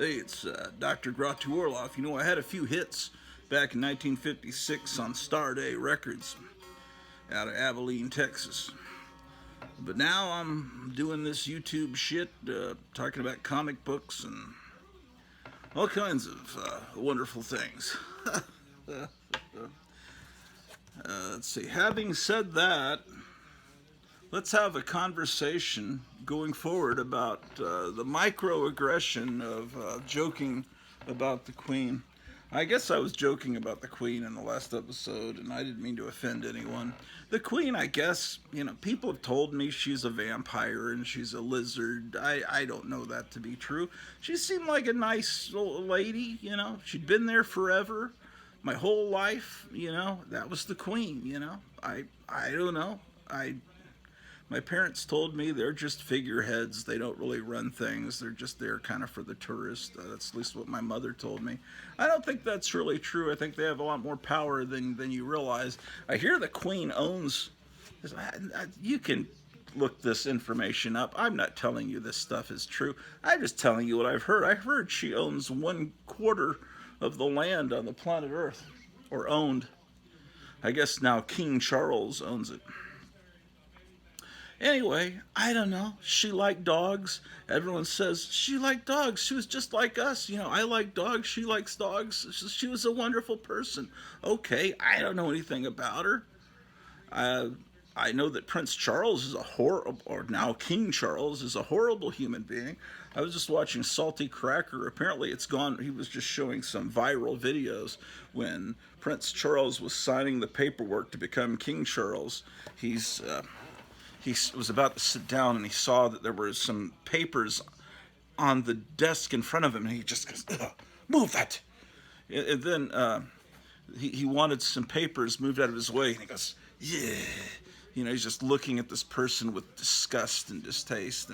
Hey, it's Dr. Gratuorloff. You know, I had a few hits back in 1956 on Star Day Records out of Abilene, Texas. But now I'm doing this YouTube shit, talking about comic books and all kinds of wonderful things. Let's see. Having said that, let's have a conversation going forward about the microaggression of joking about the Queen. I guess I was joking about the Queen in the last episode, and I didn't mean to offend anyone. The Queen, I guess, you know, people have told me she's a vampire and she's a lizard. I don't know that to be true. She seemed like a nice old lady, you know. She'd been there forever, my whole life, you know. That was the Queen, you know. I don't know. My parents told me they're just figureheads. They don't really run things. They're just there kind of for the tourists. That's at least what my mother told me. I don't think that's really true. I think they have a lot more power than you realize. I hear the Queen owns... You can look this information up. I'm not telling you this stuff is true. I'm just telling you what I've heard. I heard she owns 1/4 of the land on the planet Earth. Or owned. I guess now King Charles owns it. Anyway, I don't know. She liked dogs. Everyone says she liked dogs. She was just like us. You know, I like dogs. She likes dogs. She was a wonderful person. Okay, I don't know anything about her. I know that Prince Charles is a horrible, or now King Charles is a horrible human being. I was just watching Salty Cracker. Apparently it's gone. He was just showing some viral videos when Prince Charles was signing the paperwork to become King Charles. He was about to sit down and he saw that there were some papers on the desk in front of him and he just goes, move that. And then he wanted some papers moved out of his way and he goes, yeah. You know, he's just looking at this person with disgust and distaste.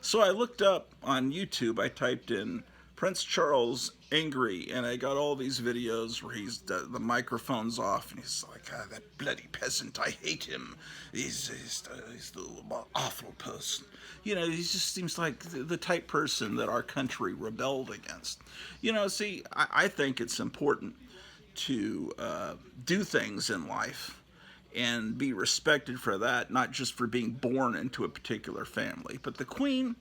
So I looked up on YouTube, I typed in Prince Charles angry, and I got all these videos where the microphone's off, and he's like, that bloody peasant, I hate him. He's the awful person. You know, he just seems like the type person that our country rebelled against. You know, see, I think it's important to do things in life and be respected for that, not just for being born into a particular family. But the Queen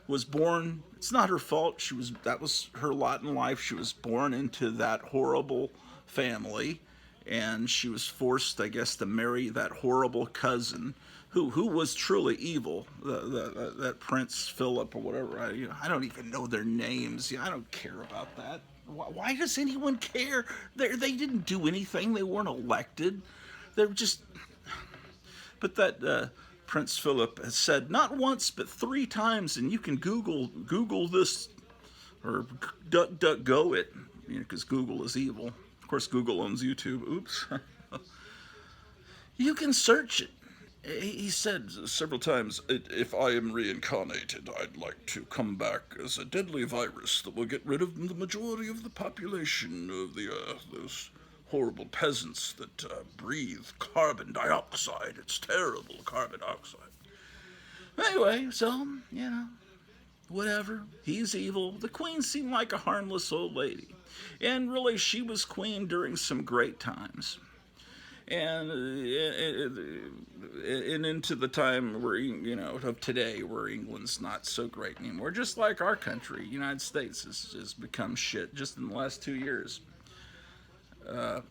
was born, it's not her fault, that was her lot in life. She was born into that horrible family, and she was forced, I guess, to marry that horrible cousin who was truly evil, that Prince Philip or whatever. I don't even know their names. I don't care about that. Why does anyone care? They didn't do anything. They weren't elected. They're just... But that... Prince Philip has said not once but 3 times, and you can Google this or DuckDuckGo it, you know, because Google is evil. Of course, Google owns YouTube. Oops. You can search it. He said several times, if I am reincarnated, I'd like to come back as a deadly virus that will get rid of the majority of the population of the Earth. Those horrible peasants that breathe carbon dioxide. It's terrible, carbon dioxide. Anyway, so, you know, whatever. He's evil. The Queen seemed like a harmless old lady. And really, she was queen during some great times. And into the time where, you know, of today, where England's not so great anymore. Just like our country, United States has become shit just in the last 2 years. You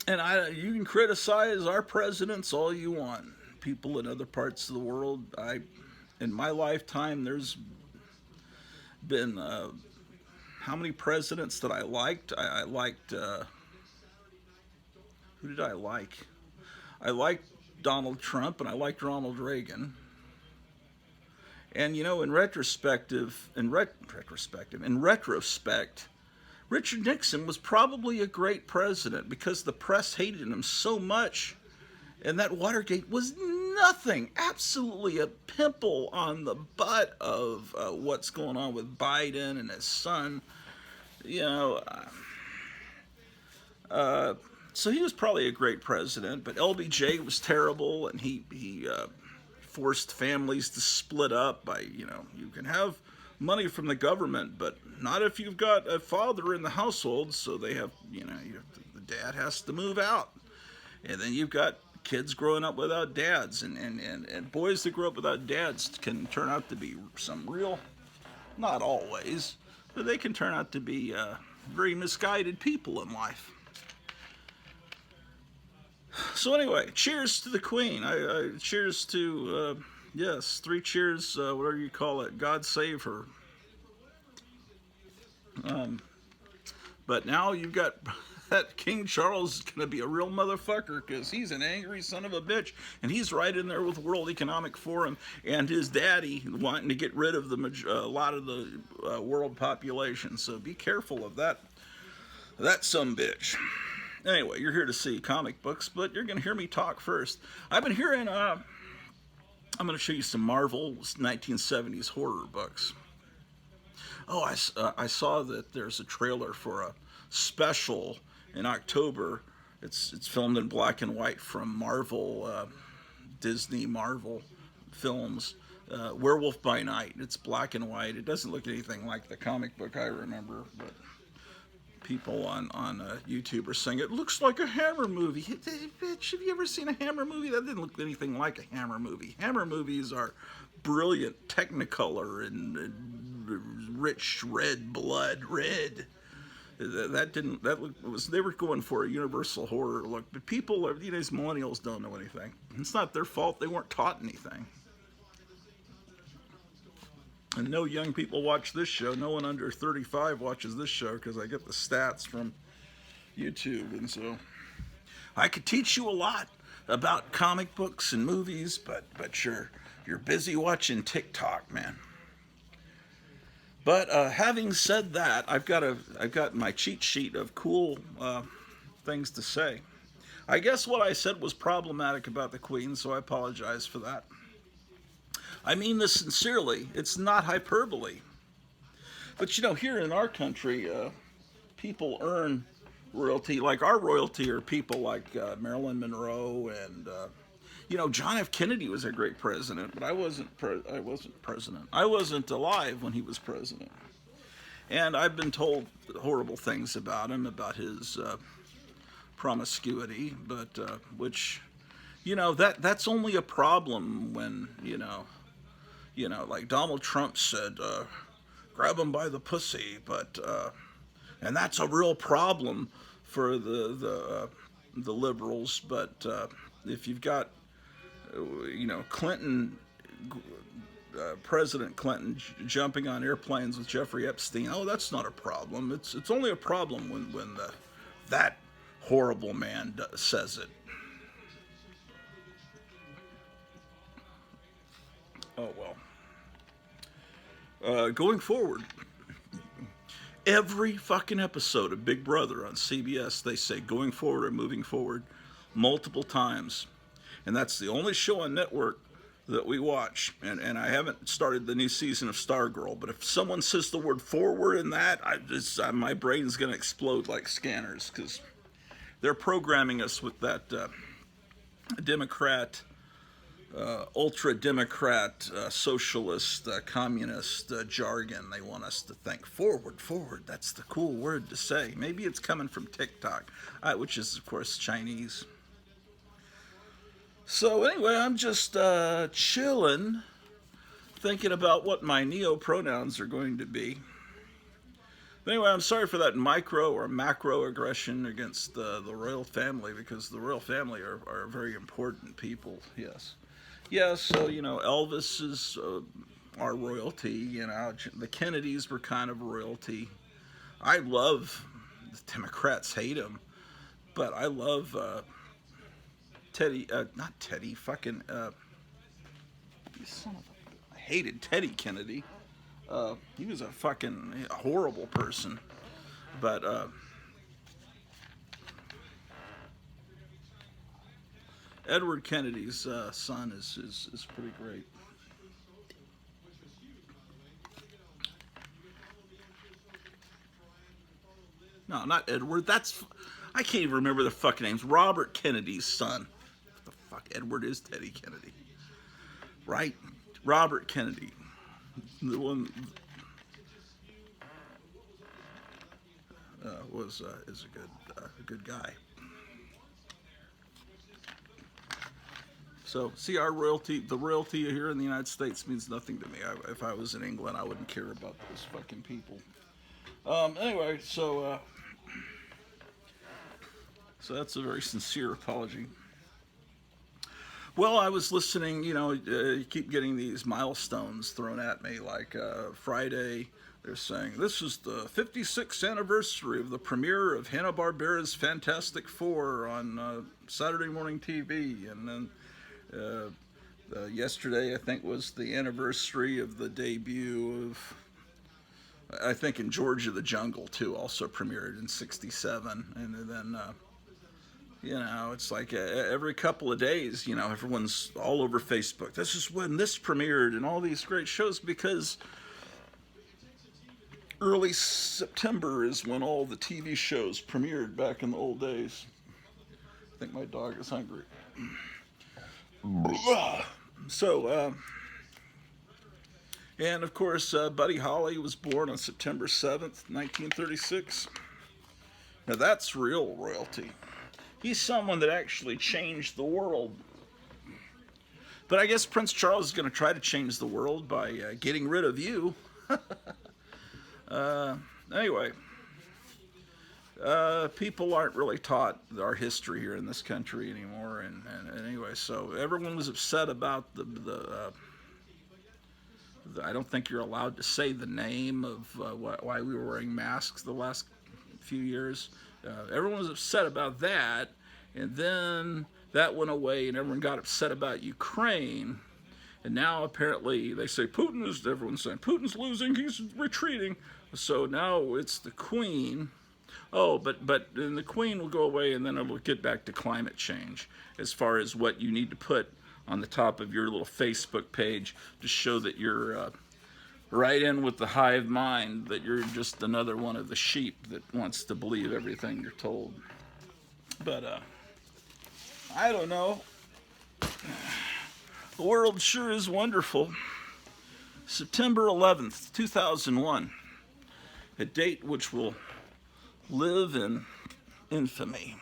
can criticize our presidents all you want. People in other parts of the world, in my lifetime, there's been, how many presidents that I liked? I liked, who did I like? I liked Donald Trump and I liked Ronald Reagan. And, you know, in retrospect, Richard Nixon was probably a great president because the press hated him so much, and that Watergate was nothing, absolutely a pimple on the butt of what's going on with Biden and his son. You know, so he was probably a great president, but LBJ was terrible, and he forced families to split up by, you know, you can have money from the government, but not if you've got a father in the household. So they have, the dad has to move out, and then you've got kids growing up without dads, and boys that grow up without dads can turn out to be some real, not always, but they can turn out to be very misguided people in life. So anyway, cheers to the Queen. Cheers to, yes, 3 cheers, whatever you call it. God save her. But now you've got that King Charles is going to be a real motherfucker, because he's an angry son of a bitch, and he's right in there with the World Economic Forum and his daddy wanting to get rid of a lot of the world population. So be careful of that sumbitch. Anyway, you're here to see comic books, but you're going to hear me talk first. I've been hearing, I'm going to show you some Marvel 1970s horror books. Oh, I saw that there's a trailer for a special in October. It's filmed in black and white from Marvel, Disney Marvel films. Werewolf by Night. It's black and white. It doesn't look anything like the comic book I remember, but people on YouTube are saying it looks like a Hammer movie. Bitch, have you ever seen a Hammer movie? That didn't look anything like a Hammer movie. Hammer movies are brilliant Technicolor and rich red blood, red. They were going for a universal horror look, but people these millennials don't know anything. It's not their fault. They weren't taught anything. And no young people watch this show. No one under 35 watches this show, because I get the stats from YouTube. And so I could teach you a lot about comic books and movies, but you're busy watching TikTok, man. But having said that, I've got my cheat sheet of cool things to say. I guess what I said was problematic about the Queen, so I apologize for that. I mean this sincerely. It's not hyperbole. But here in our country, people earn royalty. Like our royalty are people like Marilyn Monroe and John F. Kennedy was a great president, but I wasn't president. I wasn't alive when he was president. And I've been told horrible things about him, about his promiscuity, but which that's only a problem when like Donald Trump said, grab him by the pussy, but and that's a real problem for the liberals. But if you've got Clinton, President Clinton jumping on airplanes with Jeffrey Epstein, oh, that's not a problem. It's only a problem when that horrible man says it. Oh well. Going forward, every fucking episode of Big Brother on CBS, they say going forward or moving forward multiple times. And that's the only show on network that we watch. And I haven't started the new season of Stargirl, but if someone says the word forward in that, my brain's going to explode like scanners, because they're programming us with that Democrat, ultra-democrat, socialist, communist jargon. They want us to think forward. That's the cool word to say. Maybe it's coming from TikTok, which is, of course, Chinese. So anyway, I'm just chilling, thinking about what my neo-pronouns are going to be. But anyway, I'm sorry for that micro or macro aggression against the royal family, because the royal family are very important people, yes. Yes, so, Elvis is our royalty, the Kennedys were kind of royalty. I love, the Democrats hate him, but I love Teddy, not Teddy, fucking, son of a, I hated Teddy Kennedy. He was a fucking horrible person, but, Edward Kennedy's son is pretty great. No, not Edward. I can't even remember the fucking names. Robert Kennedy's son. What the fuck? Edward is Teddy Kennedy, right? Robert Kennedy, the one. is a good guy. So, see, the royalty here in the United States means nothing to me. If I was in England, I wouldn't care about those fucking people. Anyway, so that's a very sincere apology. Well, I was listening. You keep getting these milestones thrown at me. Like Friday, they're saying this is the 56th anniversary of the premiere of Hanna-Barbera's Fantastic Four on Saturday morning TV, and then yesterday, I think, was the anniversary of the debut of, I think, in Georgia the Jungle too, also premiered in '67, and then. It's like every couple of days, everyone's all over Facebook. This is when this premiered and all these great shows, because early September is when all the TV shows premiered back in the old days. I think my dog is hungry. So, and of course, Buddy Holly was born on September 7th, 1936. Now that's real royalty. He's someone that actually changed the world. But I guess Prince Charles is going to try to change the world by getting rid of you. Anyway, people aren't really taught our history here in this country anymore. And anyway, so everyone was upset about the I don't think you're allowed to say the name of why we were wearing masks the last few years. Everyone was upset about that, and then that went away, and everyone got upset about Ukraine, and now apparently they say everyone's saying Putin's losing, he's retreating, so now it's the Queen. Oh, but then the Queen will go away, and then it will get back to climate change, as far as what you need to put on the top of your little Facebook page to show that you're right in with the hive mind, that you're just another one of the sheep that wants to believe everything you're told. But I don't know. The world sure is wonderful. September 11th, 2001, a date which will live in infamy.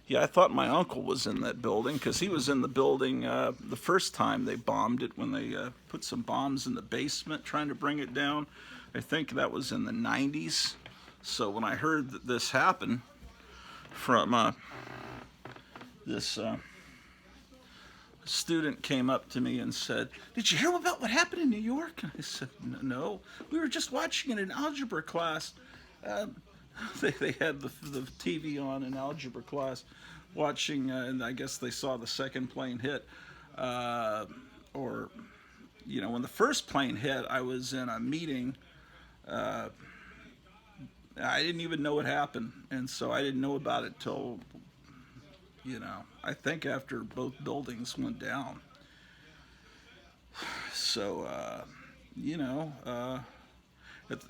Yeah, I thought my uncle was in that building, because he was in the building the first time they bombed it, when they put some bombs in the basement trying to bring it down. I think that was in the 90s. So when I heard that this happened from this student came up to me and said, "Did you hear about what happened in New York?" I said, "No. We were just watching it in algebra class." They had the TV on in algebra class, watching, and I guess they saw the second plane hit. Or, when the first plane hit, I was in a meeting. I didn't even know what happened, and so I didn't know about it till, I think after both buildings went down. So,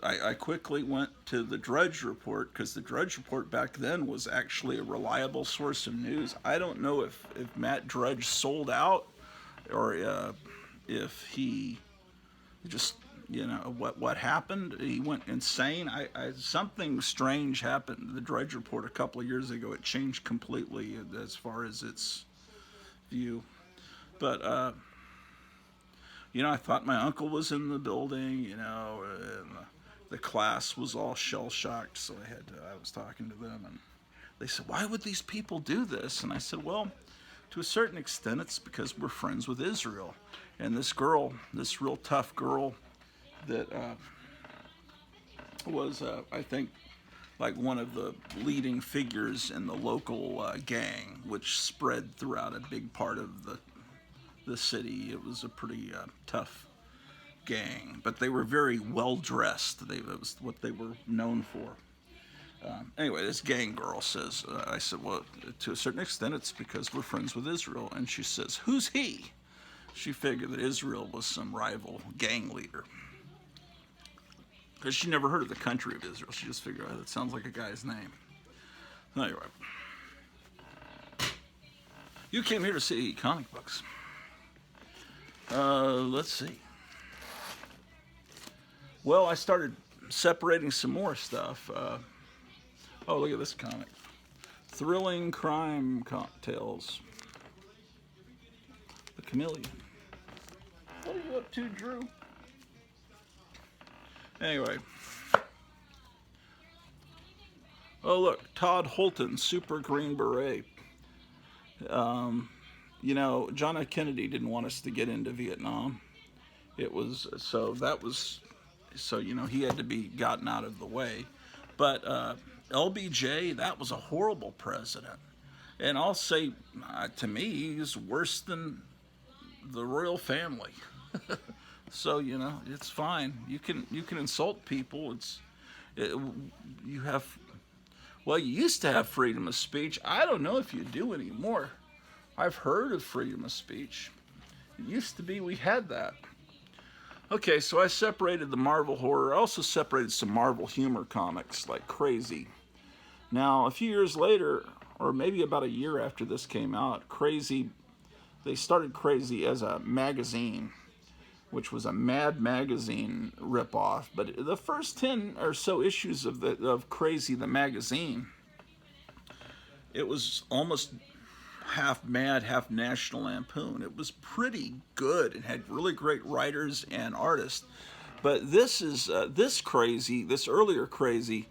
I quickly went to the Drudge Report, because the Drudge Report back then was actually a reliable source of news. I don't know if Matt Drudge sold out, or if he just, what happened. He went insane. Something strange happened to the Drudge Report a couple of years ago. It changed completely as far as its view. But I thought my uncle was in the building, and the class was all shell-shocked, so I was talking to them, and they said, "Why would these people do this?" And I said, "Well, to a certain extent, it's because we're friends with Israel." And this real tough girl that was, I think, like one of the leading figures in the local gang, which spread throughout a big part of the city. It was a pretty tough gang, but they were very well dressed. It was what they were known for. Anyway, this gang girl says, I said, "Well, to a certain extent, it's because we're friends with Israel." And she says, "Who's he?" She figured that Israel was some rival gang leader, because she never heard of the country of Israel. She just figured, that sounds like a guy's name. Anyway, you came here to see comic books. Let's see. Well, I started separating some more stuff. Oh, look at this comic. Thrilling crime cocktails. The Chameleon. What are you up to, Drew? Anyway. Oh, look. Todd Holton, Super Green Beret. You know, John F. Kennedy didn't want us to get into Vietnam. It was, so that was, so, you know, he had to be gotten out of the way. But LBJ, that was a horrible president. And I'll say, to me, he's worse than the royal family. So, you know, it's fine. You can insult people. You have, well, you used to have freedom of speech. I don't know if you do anymore. I've heard of freedom of speech. It used to be we had that. Okay, so I separated the Marvel horror. I also separated some Marvel humor comics like Crazy. Now, a few years later, or maybe about a year after this came out, they started Crazy as a magazine, which was a Mad Magazine ripoff. But the first 10 or so issues of Crazy the magazine, it was almost half Mad, half National Lampoon. It was pretty good. It had really great writers and artists. But this earlier Crazy,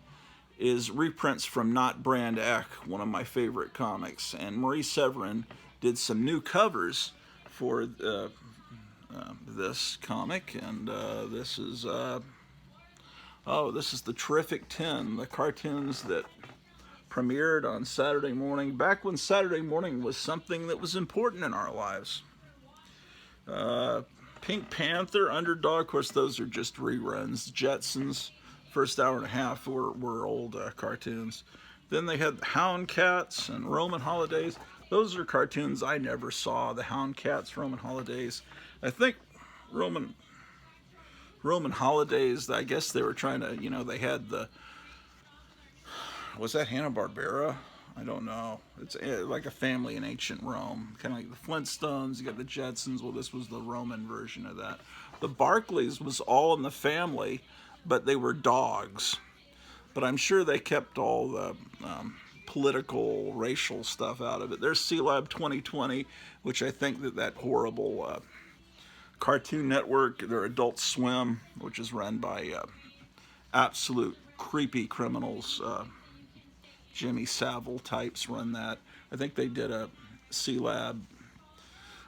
is reprints from Not Brand Echh, one of my favorite comics. And Marie Severin did some new covers for this comic. And this is the Terrific 10, the cartoons that premiered on Saturday morning, back when Saturday morning was something that was important in our lives. Pink Panther, Underdog, of course, those are just reruns. Jetsons, first hour and a half were old cartoons. Then they had the Hound Cats and Roman Holidays. Those are cartoons I never saw, the Hound Cats, Roman Holidays. I think Roman Holidays, I guess they were trying to, you know, they had was that Hanna-Barbera? I don't know. It's like a family in ancient Rome. Kind of like the Flintstones, you got the Jetsons. Well, this was the Roman version of that. The Barclays was all in the family, but they were dogs. But I'm sure they kept all the political, racial stuff out of it. There's C-Lab 2020, which I think that horrible Cartoon Network, their Adult Swim, which is run by absolute creepy criminals, Jimmy Savile types run that. I think they did a C-Lab,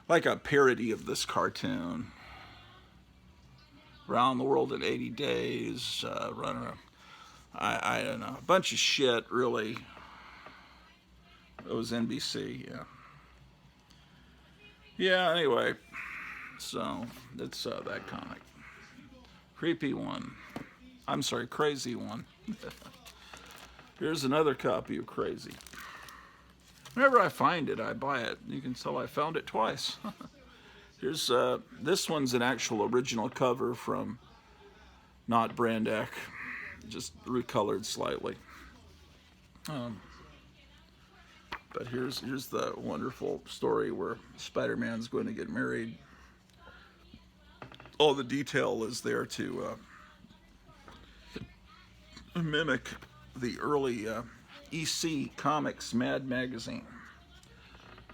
like a parody of this cartoon. Around the World in 80 Days, I don't know, a bunch of shit, really. It was NBC, yeah. Yeah, anyway, so it's that comic. Creepy one. I'm sorry, crazy one. Here's another copy of Crazy. Whenever I find it, I buy it. You can tell I found it twice. Here's this one's an actual original cover from Not Brand Echh, just recolored slightly. But here's the wonderful story where Spider-Man's going to get married. All the detail is there to mimic the early EC Comics Mad Magazine.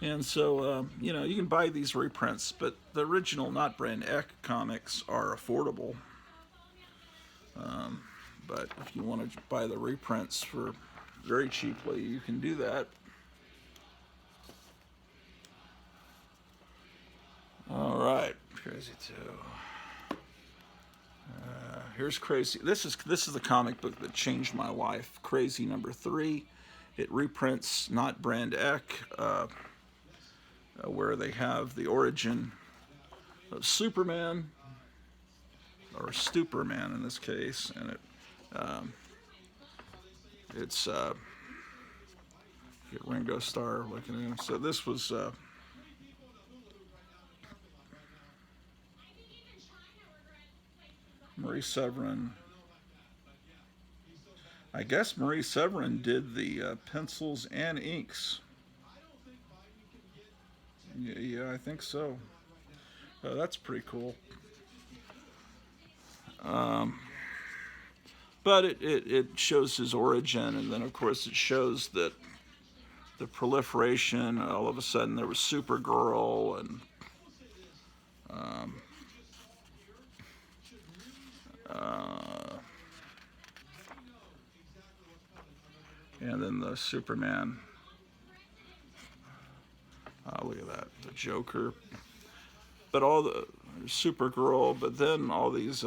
And so, you know, you can buy these reprints, but the original Not Brand Echh comics are affordable. But if you want to buy the reprints for very cheaply, you can do that. All right, Crazy 2. Here's Crazy. This is the comic book that changed my life. Crazy number 3. It reprints Not Brand Echh, where they have the origin of Superman, or Stuperman in this case, and it's get Ringo Starr looking at him. So this was Marie Severin. I guess Marie Severin did the pencils and inks. Yeah, I think so. That's pretty cool. But But it shows his origin, and then of course it shows that the proliferation. All of a sudden there was Supergirl, and and then the Superman. Look at that, the Joker. But all the Supergirl, but then all these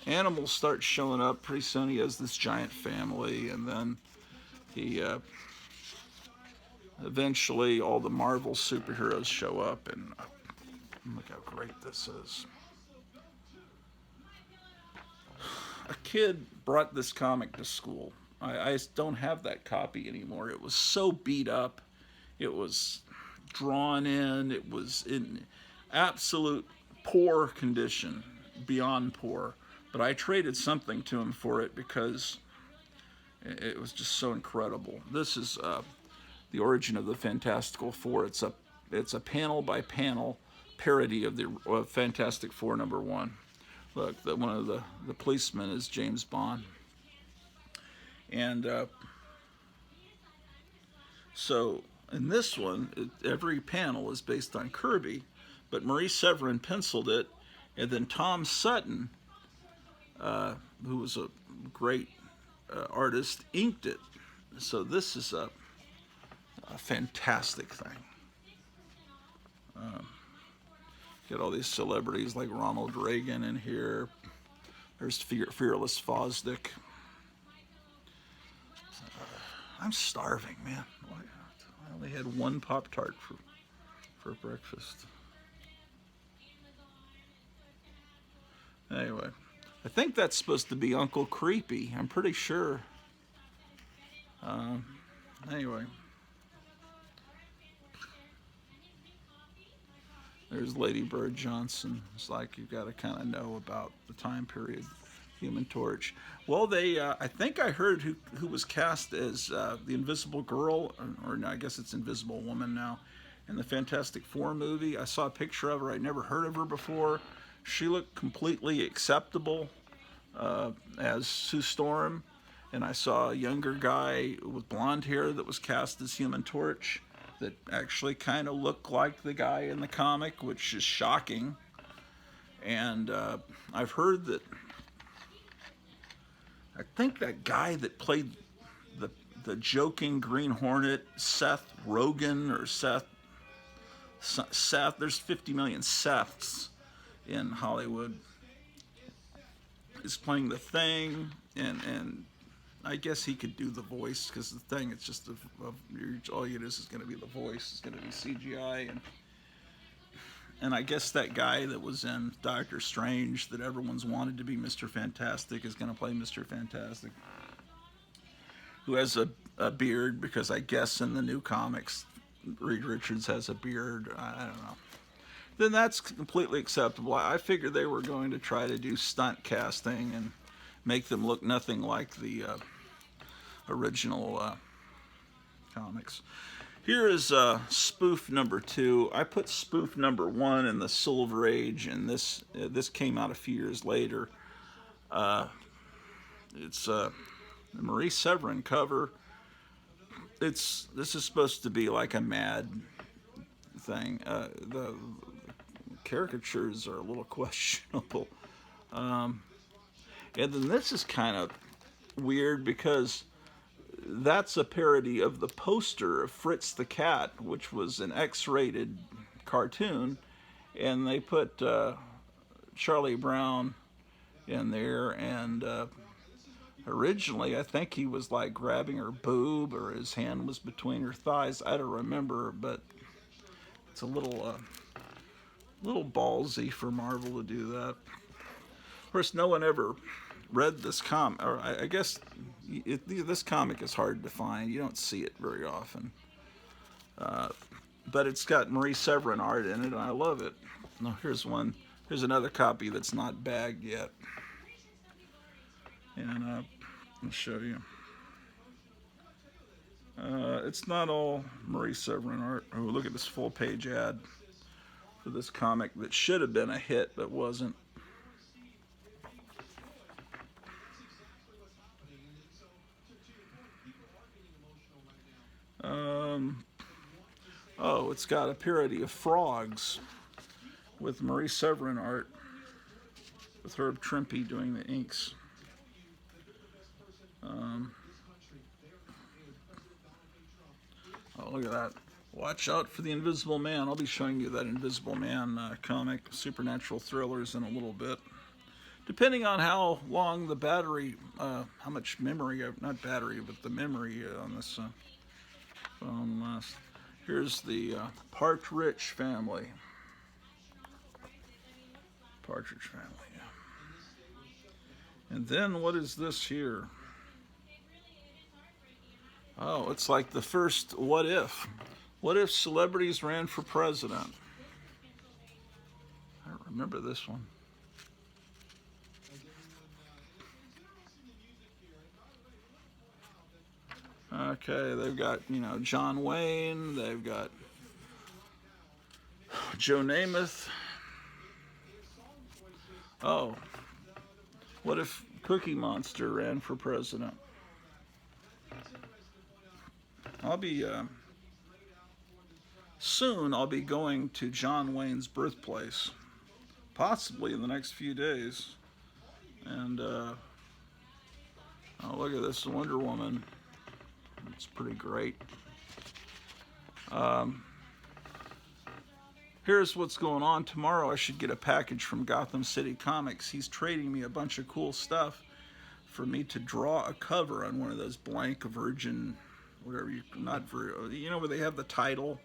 animals start showing up. Pretty soon he has this giant family, and then he eventually all the Marvel superheroes show up, and look how great this is. A kid brought this comic to school. I don't have that copy anymore. It was so beat up. It was drawn in. It was in absolute poor condition, beyond poor. But I traded something to him for it because it was just so incredible. This is the origin of the Fantastical Four. It's a panel by panel parody of the Fantastic Four #1. Look, one of the policemen is James Bond. And so in this one, every panel is based on Kirby, but Marie Severin penciled it, and then Tom Sutton, who was a great artist, inked it. So this is a fantastic thing. Get all these celebrities like Ronald Reagan in here. There's Fearless Fosdick. I'm starving, man. I only had one Pop-Tart for breakfast. Anyway, I think that's supposed to be Uncle Creepy. I'm pretty sure. Anyway. There's Lady Bird Johnson. It's like you've got to kind of know about the time period. Human Torch. Well, I think I heard who was cast as the Invisible Girl, or no, I guess it's Invisible Woman now, in the Fantastic Four movie. I saw a picture of her. I'd never heard of her before. She looked completely acceptable as Sue Storm, and I saw a younger guy with blonde hair that was cast as Human Torch that actually kind of looked like the guy in the comic, which is shocking. And I've heard that I think that guy that played the joking Green Hornet, Seth Rogen, or Seth, there's 50 million Seths in Hollywood, is playing the Thing, and I guess he could do the voice, because the Thing, it's just all it is going to be the voice. It's going to be CGI, and I guess that guy that was in Doctor Strange that everyone's wanted to be Mr. Fantastic is going to play Mr. Fantastic, who has a beard, because I guess in the new comics Reed Richards has a beard. I don't know. Then that's completely acceptable. I figured they were going to try to do stunt casting and make them look nothing like the original comics. Here is spoof #2. I put spoof #1 in the Silver Age, and this came out a few years later. It's the Marie Severin cover. This is supposed to be like a Mad thing. The caricatures are a little questionable. And then this is kind of weird, because that's a parody of the poster of Fritz the Cat, which was an X-rated cartoon, and they put Charlie Brown in there, and originally I think he was like grabbing her boob, or his hand was between her thighs. I don't remember, but it's a little ballsy for Marvel to do that. Of course, no one ever read this comic, or I guess this comic is hard to find. You don't see it very often. But it's got Marie Severin art in it, and I love it. Now, here's one. Here's another copy that's not bagged yet. And I'll show you. It's not all Marie Severin art. Oh, look at this full-page ad for this comic that should have been a hit, but wasn't. Oh, it's got a parody of Frogs with Marie Severin art, with Herb Trimpe doing the inks. Oh, look at that. Watch out for the Invisible Man. I'll be showing you that Invisible Man comic, supernatural thrillers, in a little bit. Depending on how long the battery, how much memory, not battery, but the memory on this phone lasts. Here's the Partridge Family. Partridge Family, yeah. And then what is this here? Oh, it's like the first What If. What if celebrities ran for president? I don't remember this one. Okay, they've got, you know, John Wayne, they've got Joe Namath. Oh, what if Cookie Monster ran for president? I'll be, soon I'll be going to John Wayne's birthplace, possibly in the next few days. And, oh, look at this Wonder Woman. It's pretty great. Here's what's going on. Tomorrow I should get a package from Gotham City Comics. He's trading me a bunch of cool stuff for me to draw a cover on one of those blank Virgin, whatever you, not you know, where they have the title,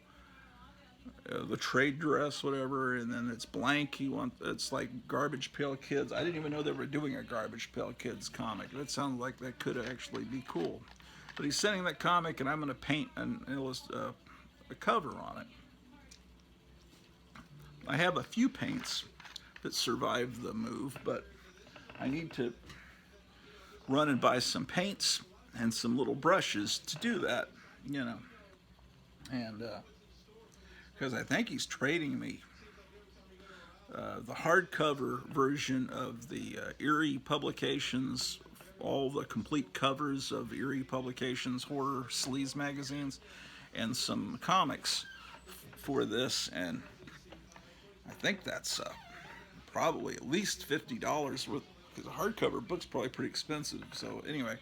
the trade dress, whatever, and then it's blank. It's like Garbage Pail Kids. I didn't even know they were doing a Garbage Pail Kids comic. That sounds like that could actually be cool. But he's sending that comic, and I'm going to paint a cover on it. I have a few paints that survived the move, but I need to run and buy some paints and some little brushes to do that, you know. And because I think he's trading me the hardcover version of the Eerie Publications, all the complete covers of Eerie Publications horror sleaze magazines, and some comics for this. And I think that's probably at least $50 worth, because a hardcover book's probably pretty expensive. So anyway,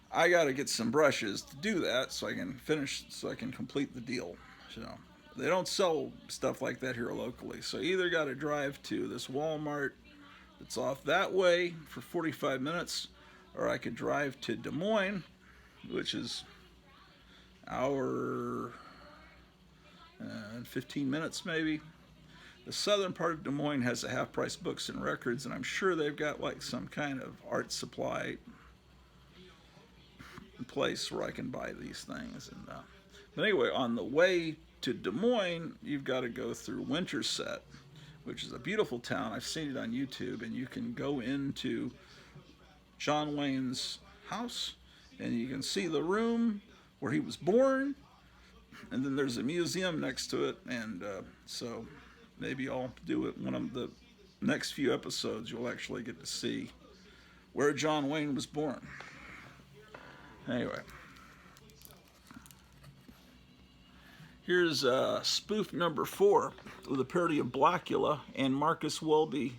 I got to get some brushes to do that so I can finish, so I can complete the deal. So they don't sell stuff like that here locally. So either got to drive to this Walmart that's off that way for 45 minutes, or I could drive to Des Moines, which is an hour and 15 minutes maybe. The southern part of Des Moines has a half-price books and records, and I'm sure they've got like some kind of art supply place where I can buy these things. And but anyway, on the way to Des Moines, you've got to go through Winterset, which is a beautiful town. I've seen it on YouTube, and you can go into John Wayne's house, and you can see the room where he was born, and then there's a museum next to it. And so maybe I'll do it one of the next few episodes. You'll actually get to see where John Wayne was born. Anyway, here's spoof number 4 with a parody of Blacula and Marcus Welby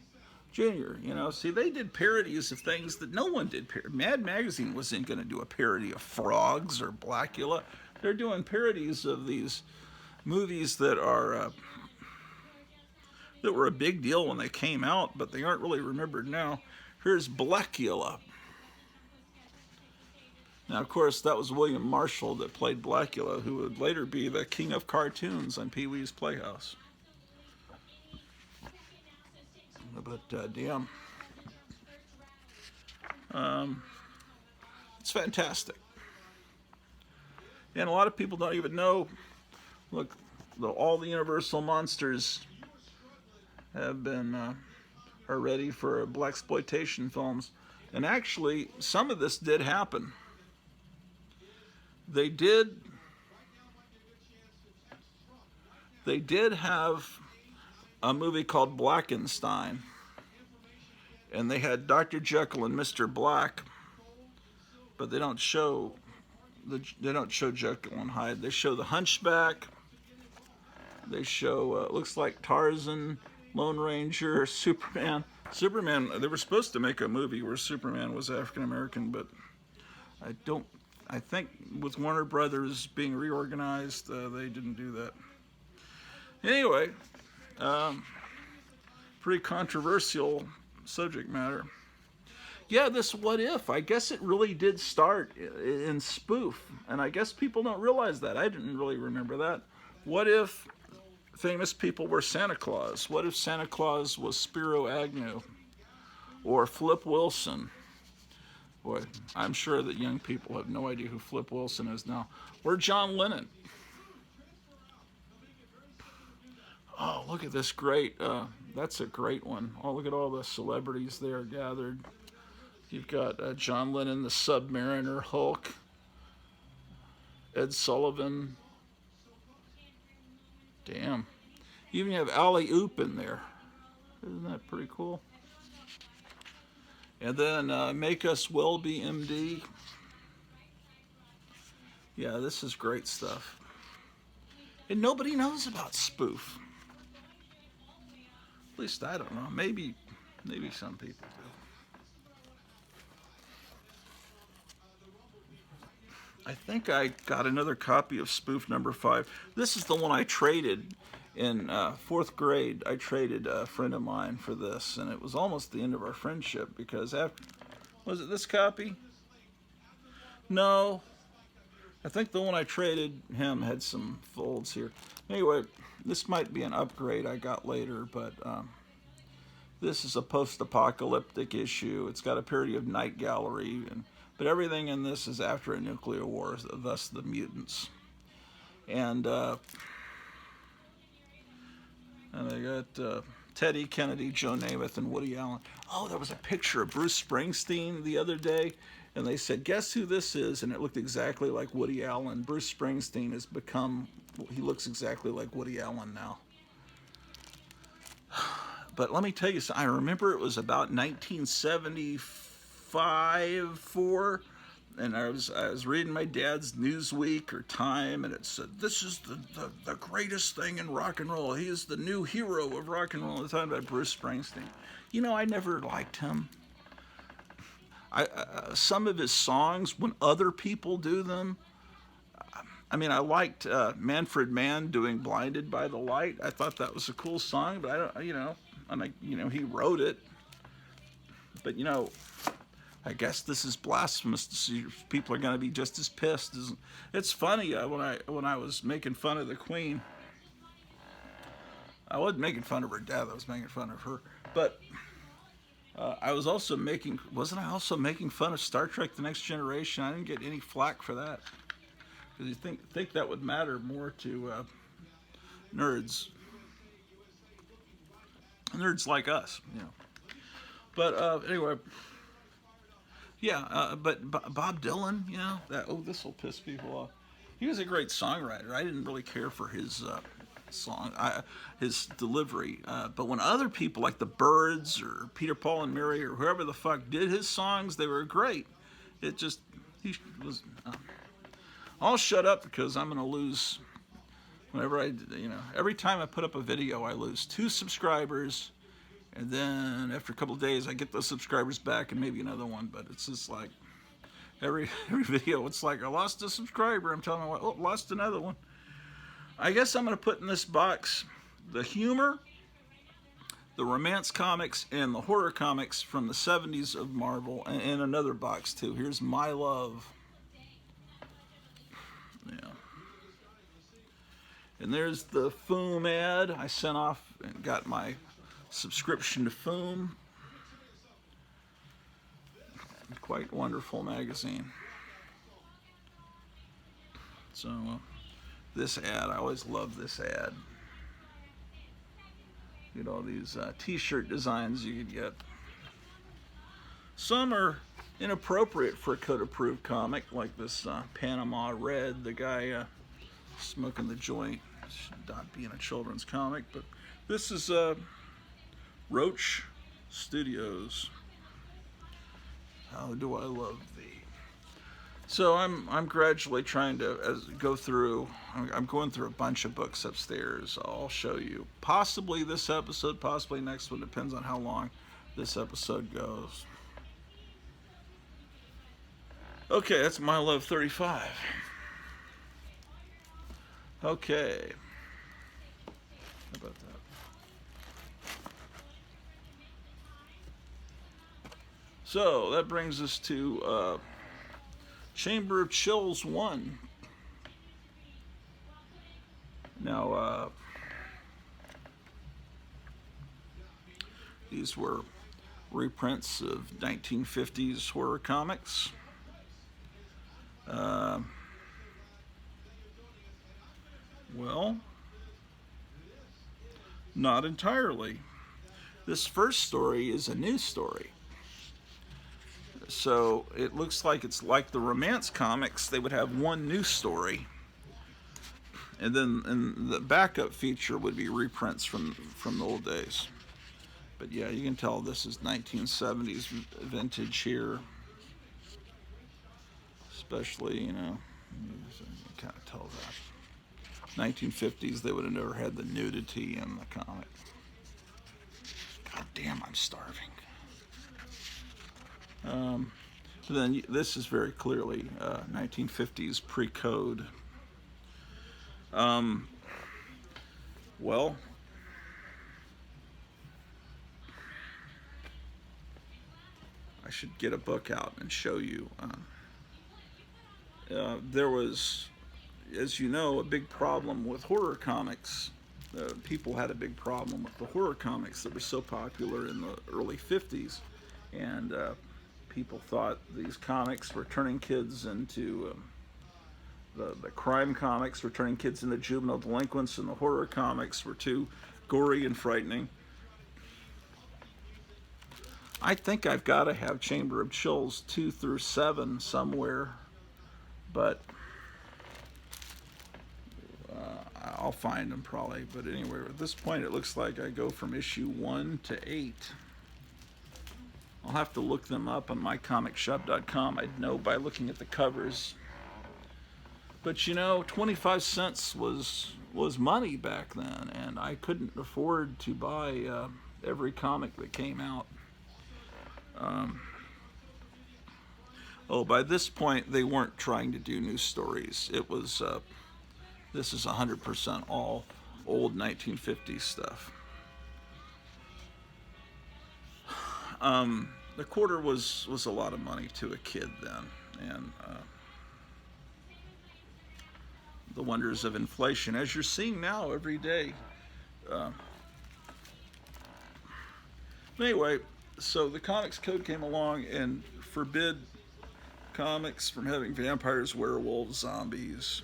Jr. You know, see, they did parodies of things that no one did. Mad Magazine wasn't going to do a parody of Frogs or Blacula. They're doing parodies of these movies that are that were a big deal when they came out, but they aren't really remembered now. Here's Blacula. Now, of course, that was William Marshall that played Blacula, who would later be the king of cartoons on Pee-wee's Playhouse. But damn, it's fantastic. And a lot of people don't even know. Look, all the Universal monsters have been are ready for blaxploitation films, and actually, some of this did happen. They did have a movie called Blackenstein, and they had Dr. Jekyll and Mr. Black, but they don't show Jekyll and Hyde. They show the Hunchback, They show, looks like Tarzan, Lone Ranger, Superman. Superman, they were supposed to make a movie where Superman was African American, but I think with Warner Brothers being reorganized, they didn't do that. Anyway, pretty controversial subject matter. Yeah, this what if, I guess it really did start in spoof, and I guess people don't realize that. I didn't really remember that. What if famous people were Santa Claus? What if Santa Claus was Spiro Agnew or Flip Wilson? Boy, I'm sure that young people have no idea who Flip Wilson is now. Or John Lennon. Oh, look at this great, that's a great one. Oh, look at all the celebrities there gathered. You've got John Lennon, the Submariner, Hulk, Ed Sullivan. Damn. You even have Alley Oop in there. Isn't that pretty cool? And then Make Us Welby, MD. Yeah, this is great stuff. And nobody knows about spoof. At least I don't know. Maybe some people do. I think I got another copy of Spoof number 5. This is the one I traded in 4th grade. I traded a friend of mine for this, and it was almost the end of our friendship because after, was it this copy? No. I think the one I traded him had some folds here. Anyway, this might be an upgrade I got later, but this is a post-apocalyptic issue. It's got a parody of Night Gallery, but everything in this is after a nuclear war, thus the mutants. And they got Teddy Kennedy, Joe Namath, and Woody Allen. Oh, there was a picture of Bruce Springsteen the other day, and they said, guess who this is? And it looked exactly like Woody Allen. Bruce Springsteen has become, he looks exactly like Woody Allen now. But let me tell you something. I remember it was about 1975, 4, and I was reading my dad's Newsweek or Time, and it said, this is the greatest thing in rock and roll. He is the new hero of rock and roll. At the time, about Bruce Springsteen. You know, I never liked him. Some of his songs, when other people do them, I mean, I liked Manfred Mann doing "Blinded by the Light." I thought that was a cool song, but I don't, he wrote it. But I guess this is blasphemous to see if people are going to be just as pissed. It's funny when I was making fun of the Queen. I wasn't making fun of her death. I was making fun of her, but. I was also wasn't I also making fun of Star Trek: The Next Generation? I didn't get any flack for that. Because you think that would matter more to nerds like us, But anyway, yeah. But Bob Dylan, this will piss people off. He was a great songwriter. I didn't really care for his song, his delivery. But when other people like the Byrds or Peter, Paul, and Mary or whoever the fuck did his songs, they were great. He was. I'll shut up because I'm gonna lose. Whenever every time I put up a video, I lose 2 subscribers, and then after a couple of days, I get those subscribers back and maybe another one. But it's just like every video, it's like I lost a subscriber. I'm telling you, lost another one. I guess I'm going to put in this box the humor, the romance comics, and the horror comics from the 70s of Marvel, and another box too. Here's My Love. Yeah. And there's the Foom ad. I sent off and got my subscription to Foom. Quite wonderful magazine. So, this ad, I always love this ad. These t-shirt designs you could get. Some are inappropriate for a code-approved comic, like this Panama Red, the guy smoking the joint. Should not be in a children's comic, but this is Roach Studios. How do I love thee? So I'm gradually trying to go through. I'm going through a bunch of books upstairs. I'll show you. Possibly this episode, possibly next one. Depends on how long this episode goes. Okay, that's my love 35. Okay. How about that? So that brings us to Chamber of Chills 1. Now, these were reprints of 1950s horror comics. Well, not entirely. This first story is a new story. So it looks like it's like the romance comics. They would have one new story, and then the backup feature would be reprints from the old days. But yeah, you can tell this is 1970s vintage here. Especially, you kind of tell that. 1950s, they would have never had the nudity in the comic. God damn, I'm starving. Then this is very clearly 1950s pre-code. Well, I should get a book out and show you. There was, as you know, a big problem with horror comics. People had a big problem with the horror comics that were so popular in the early 50s. And people thought these comics were turning kids into the crime comics were turning kids into juvenile delinquents, and the horror comics were too gory and frightening. I think I've got to have Chamber of Chills 2 through 7 somewhere, but I'll find them probably. But anyway, at this point it looks like I go from issue 1 to 8. I'll have to look them up on mycomicshop.com. I'd know by looking at the covers. But 25 cents was money back then, and I couldn't afford to buy every comic that came out. By this point, they weren't trying to do new stories. It was, this is 100% all old 1950s stuff. The quarter was a lot of money to a kid then, and the wonders of inflation, as you're seeing now every day. Anyway, so the Comics Code came along and forbid comics from having vampires, werewolves, zombies,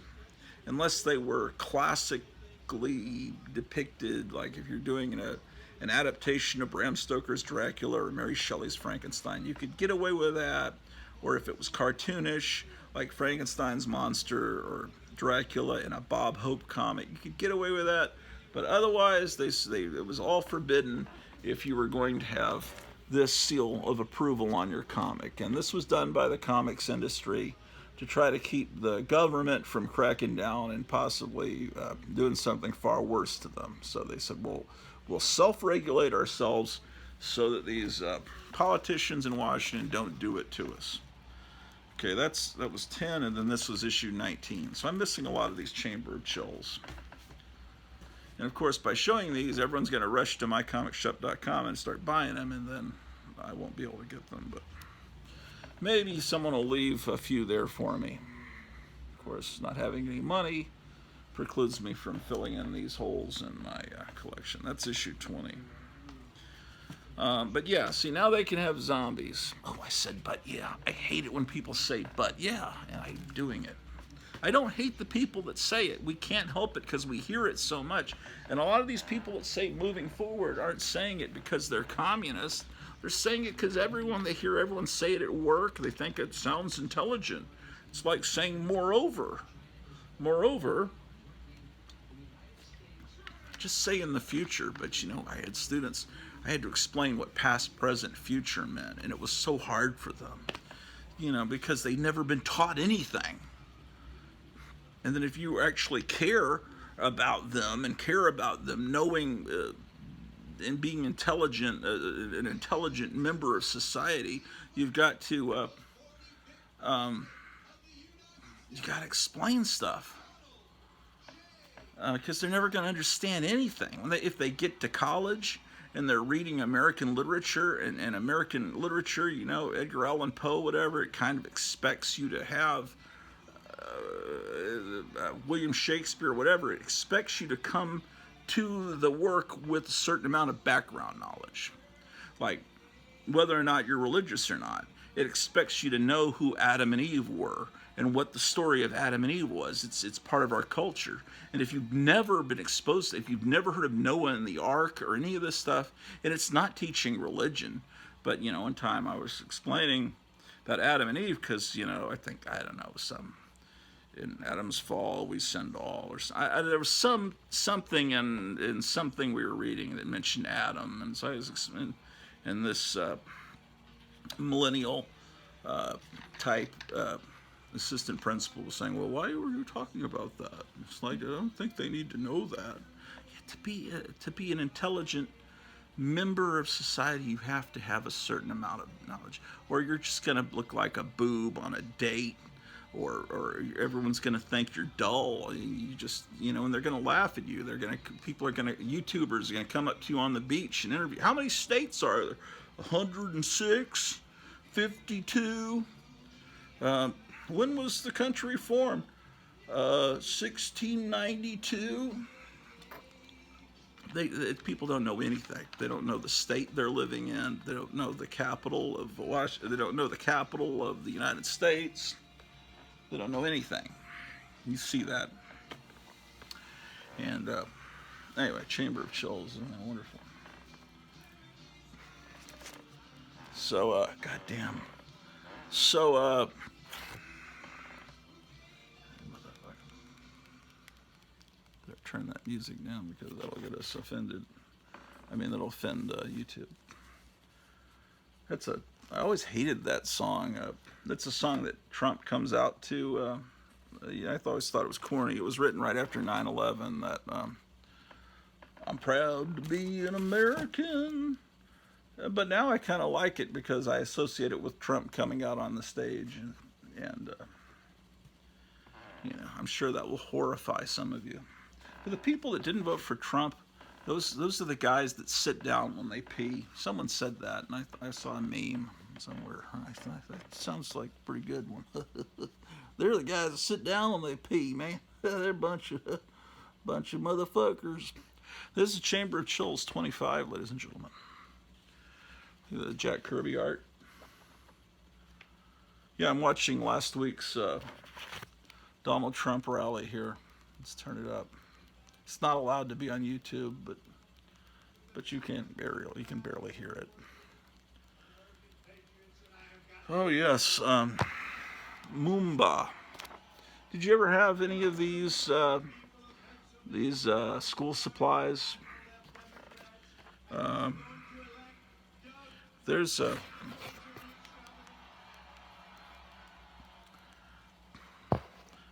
unless they were classically depicted, like if you're doing an adaptation of Bram Stoker's Dracula or Mary Shelley's Frankenstein, you could get away with that. Or if it was cartoonish, like Frankenstein's monster or Dracula in a Bob Hope comic, you could get away with that. But otherwise, it was all forbidden if you were going to have this seal of approval on your comic. And this was done by the comics industry to try to keep the government from cracking down and possibly doing something far worse to them. So they said, we'll self-regulate ourselves so that these politicians in Washington don't do it to us. Okay, that was 10, and then this was issue 19. So I'm missing a lot of these Chamber of Chills. And of course, by showing these, everyone's going to rush to mycomicshop.com and start buying them, and then I won't be able to get them. But maybe someone will leave a few there for me. Of course, not having any money precludes me from filling in these holes in my collection. That's issue 20. But yeah, see, now they can have zombies. Oh, I said, but yeah. I hate it when people say, but yeah, and I'm doing it. I don't hate the people that say it. We can't help it because we hear it so much. And a lot of these people that say moving forward aren't saying it because they're communists. They're saying it because they hear everyone say it at work. They think it sounds intelligent. It's like saying moreover. Moreover, just say in the future. But I had students, I had to explain what past, present, future meant. And it was so hard for them. because they've never been taught anything. And then if you actually care about them and care about them knowing and being intelligent, an intelligent member of society, you've got to you got to explain stuff, because they're never going to understand anything. If they get to college and they're reading American literature, and American literature, Edgar Allan Poe, whatever, it kind of expects you to have William Shakespeare, whatever, it expects you to come to the work with a certain amount of background knowledge. Like, whether or not you're religious or not, it expects you to know who Adam and Eve were and what the story of Adam and Eve was. It's part of our culture. And if you've never been exposed, if you've never heard of Noah and the Ark or any of this stuff, and it's not teaching religion, but, one time I was explaining about Adam and Eve because, I think, I don't know, in Adam's fall we sinned all, or there was something in something we were reading that mentioned Adam, and so I was in this millennial type assistant principal was saying, well, why were you talking about that? It's like, I don't think they need to know that. To be an intelligent member of society, you have to have a certain amount of knowledge, or you're just going to look like a boob on a date, or everyone's going to think you're dull. You just, and they're going to laugh at you. YouTubers are going to come up to you on the beach and interview. How many states are there? 106, 52. When was the country formed? 1692. People don't know anything. They don't know the state they're living in. They don't know the capital of Washington. They don't know the capital of the United States. They don't know anything. You see that. And anyway, Chamber of Chills, isn't that wonderful? So, goddamn. So, turn that music down because that'll get us offended. That'll offend YouTube. I always hated that song. That's a song that Trump comes out to. I always thought it was corny. It was written right after 9/11. That I'm proud to be an American. But now I kind of like it because I associate it with Trump coming out on the stage, and I'm sure that will horrify some of you. For the people that didn't vote for Trump, those are the guys that sit down when they pee. Someone said that, and I saw a meme somewhere. I thought that sounds like a pretty good one. They're the guys that sit down when they pee, man. They're a bunch of motherfuckers. This is Chamber of Chills 25, ladies and gentlemen. The Jack Kirby art. Yeah, I'm watching last week's Donald Trump rally here. Let's turn it up. It's not allowed to be on YouTube, but you can barely hear it. Oh yes, Moomba. Did you ever have any of these school supplies? There's a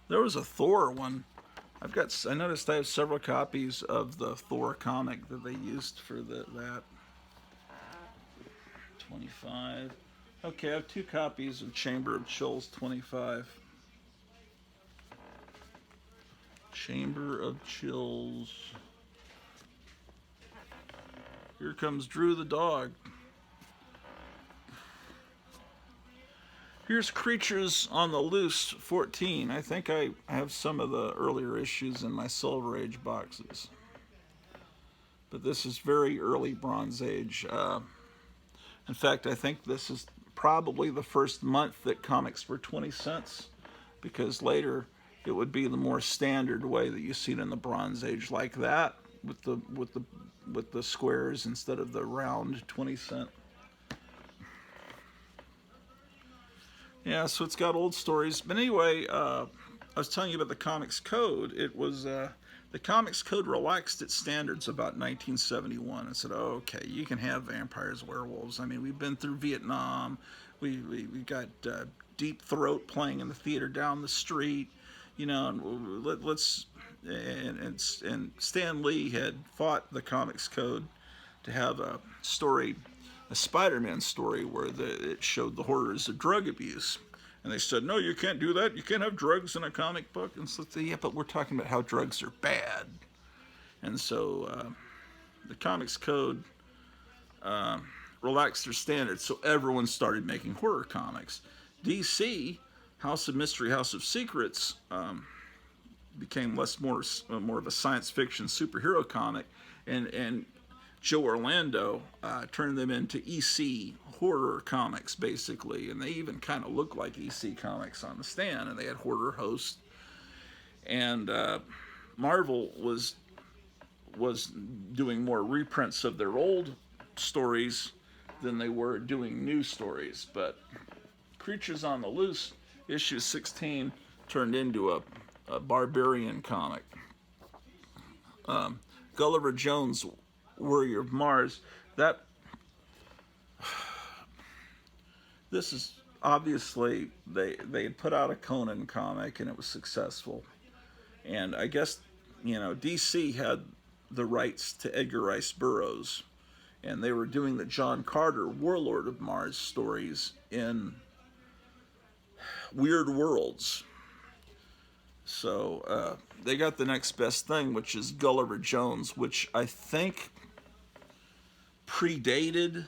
there was a Thor one. I noticed I have several copies of the Thor comic that they used for that. 25. Okay, I have 2 copies of Chamber of Chills 25. Chamber of Chills. Here comes Drew the dog. Here's Creatures on the Loose 14. I think I have some of the earlier issues in my Silver Age boxes. But this is very early Bronze Age. In fact, I think this is probably the first month that comics were 20 cents, because later it would be the more standard way that you see it in the Bronze Age, like that, with the squares instead of the round 20-cent. Yeah, so it's got old stories. But anyway, I was telling you about the Comics Code. It was the Comics Code relaxed its standards about 1971 and said, oh, okay, you can have vampires, werewolves. We've been through Vietnam. We got Deep Throat playing in the theater down the street, and let's and Stan Lee had fought the Comics Code to have a story, a Spider-Man story where it showed the horrors of drug abuse. And they said, no, you can't do that. You can't have drugs in a comic book. And so, yeah, but we're talking about how drugs are bad. And so the Comics Code relaxed their standards, so everyone started making horror comics. DC, House of Mystery, House of Secrets, became more of a science fiction superhero comic, and Joe Orlando turned them into EC horror comics, basically, and they even kind of looked like EC comics on the stand, and they had horror hosts. And Marvel was doing more reprints of their old stories than they were doing new stories. But Creatures on the Loose, issue 16, turned into a barbarian comic. Gulliver Jones, Warrior of Mars, this is obviously they had put out a Conan comic and it was successful, and I guess DC had the rights to Edgar Rice Burroughs, and they were doing the John Carter Warlord of Mars stories in Weird Worlds. So they got the next best thing, which is Gulliver Jones, which I think predated,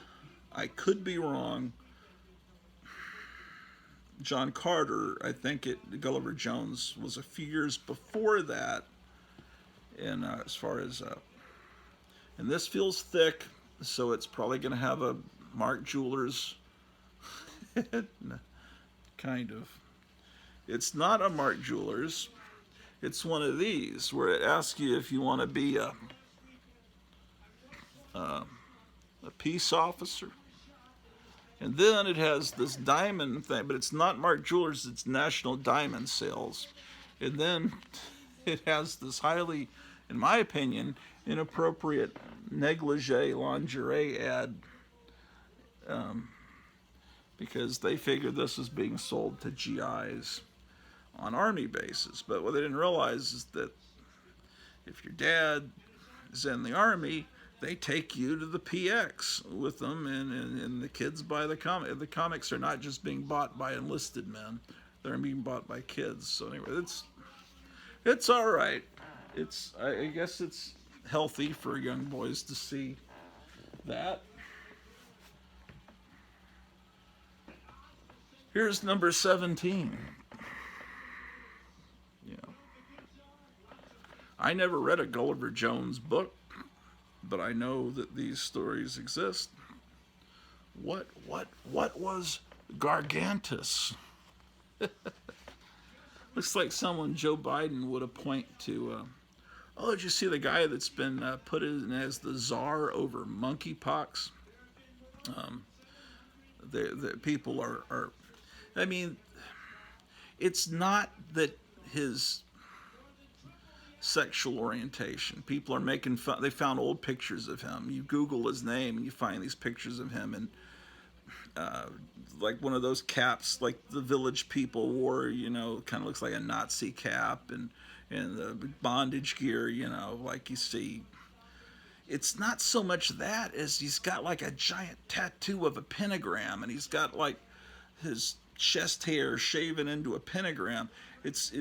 I could be wrong, John Carter. I think Gulliver Jones was a few years before that. And as far as, and this feels thick, so it's probably going to have a Mark Jewelers kind of. It's not a Mark Jewelers. It's one of these where it asks you if you want to be a peace officer. And then it has this diamond thing, but it's not Mark Jewelers, it's National Diamond Sales. And then it has this highly, in my opinion, inappropriate negligee lingerie ad, because they figured this was being sold to GIs on army bases. But what they didn't realize is that if your dad is in the army, they take you to the PX with them, and the kids buy the comic. The comics are not just being bought by enlisted men; they're being bought by kids. So anyway, it's all right. I guess it's healthy for young boys to see that. Here's number 17. I never read a Gulliver Jones book, but I know that these stories exist. What was Gargantus? Looks like someone Joe Biden would appoint to. Oh, did you see the guy that's been put in as the czar over monkeypox? The people are. I mean, it's not that his sexual orientation. People are making fun. They found old pictures of him. You Google his name and you find these pictures of him, and like one of those caps like the village people wore, kind of looks like a Nazi cap, and the bondage gear, like you see. It's not so much that as he's got like a giant tattoo of a pentagram, and he's got like his chest hair shaven into a pentagram. It's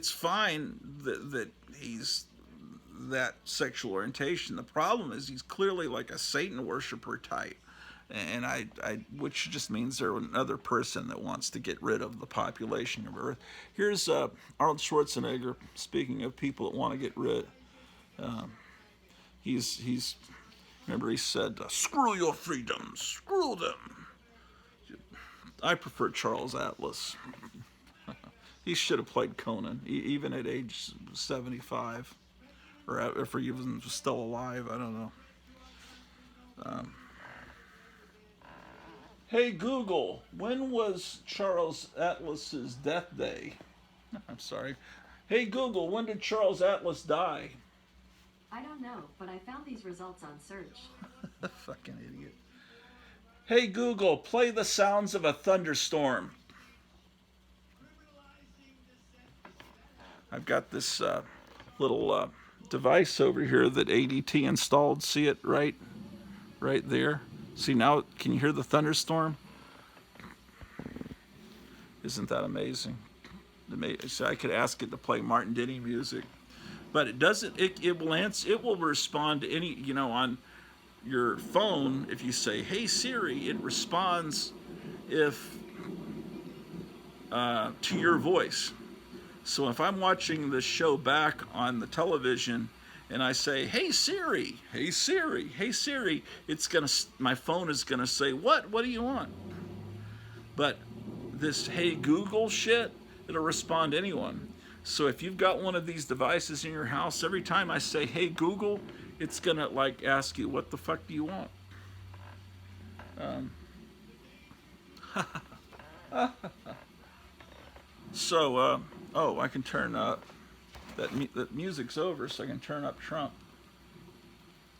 fine that he's that sexual orientation. The problem is he's clearly like a Satan worshiper type, and which just means they're another person that wants to get rid of the population of Earth. Here's Arnold Schwarzenegger. Speaking of people that want to get rid, he's remember he said, "Screw your freedoms, screw them." I prefer Charles Atlas. He should have played Conan, even at age 75, or if he was still alive. I don't know. Hey Google, when was Charles Atlas's death day? I'm sorry. Hey Google, when did Charles Atlas die? I don't know, but I found these results on search. Fucking idiot. Hey Google, play the sounds of a thunderstorm. I've got this little device over here that ADT installed. See it right there? See now, can you hear the thunderstorm? Isn't that amazing? So I could ask it to play Martin Denny music, but it doesn't. It will answer. It will respond to any, on your phone. If you say, "Hey Siri," it responds if to your voice. So if I'm watching this show back on the television and I say, "Hey Siri, hey Siri, hey Siri," my phone is gonna say, "What? What do you want?" But this "Hey Google" shit, it'll respond to anyone. So if you've got one of these devices in your house, every time I say "Hey Google," it's gonna ask you, "What the fuck do you want?" So I can turn that music's over, so I can turn up Trump.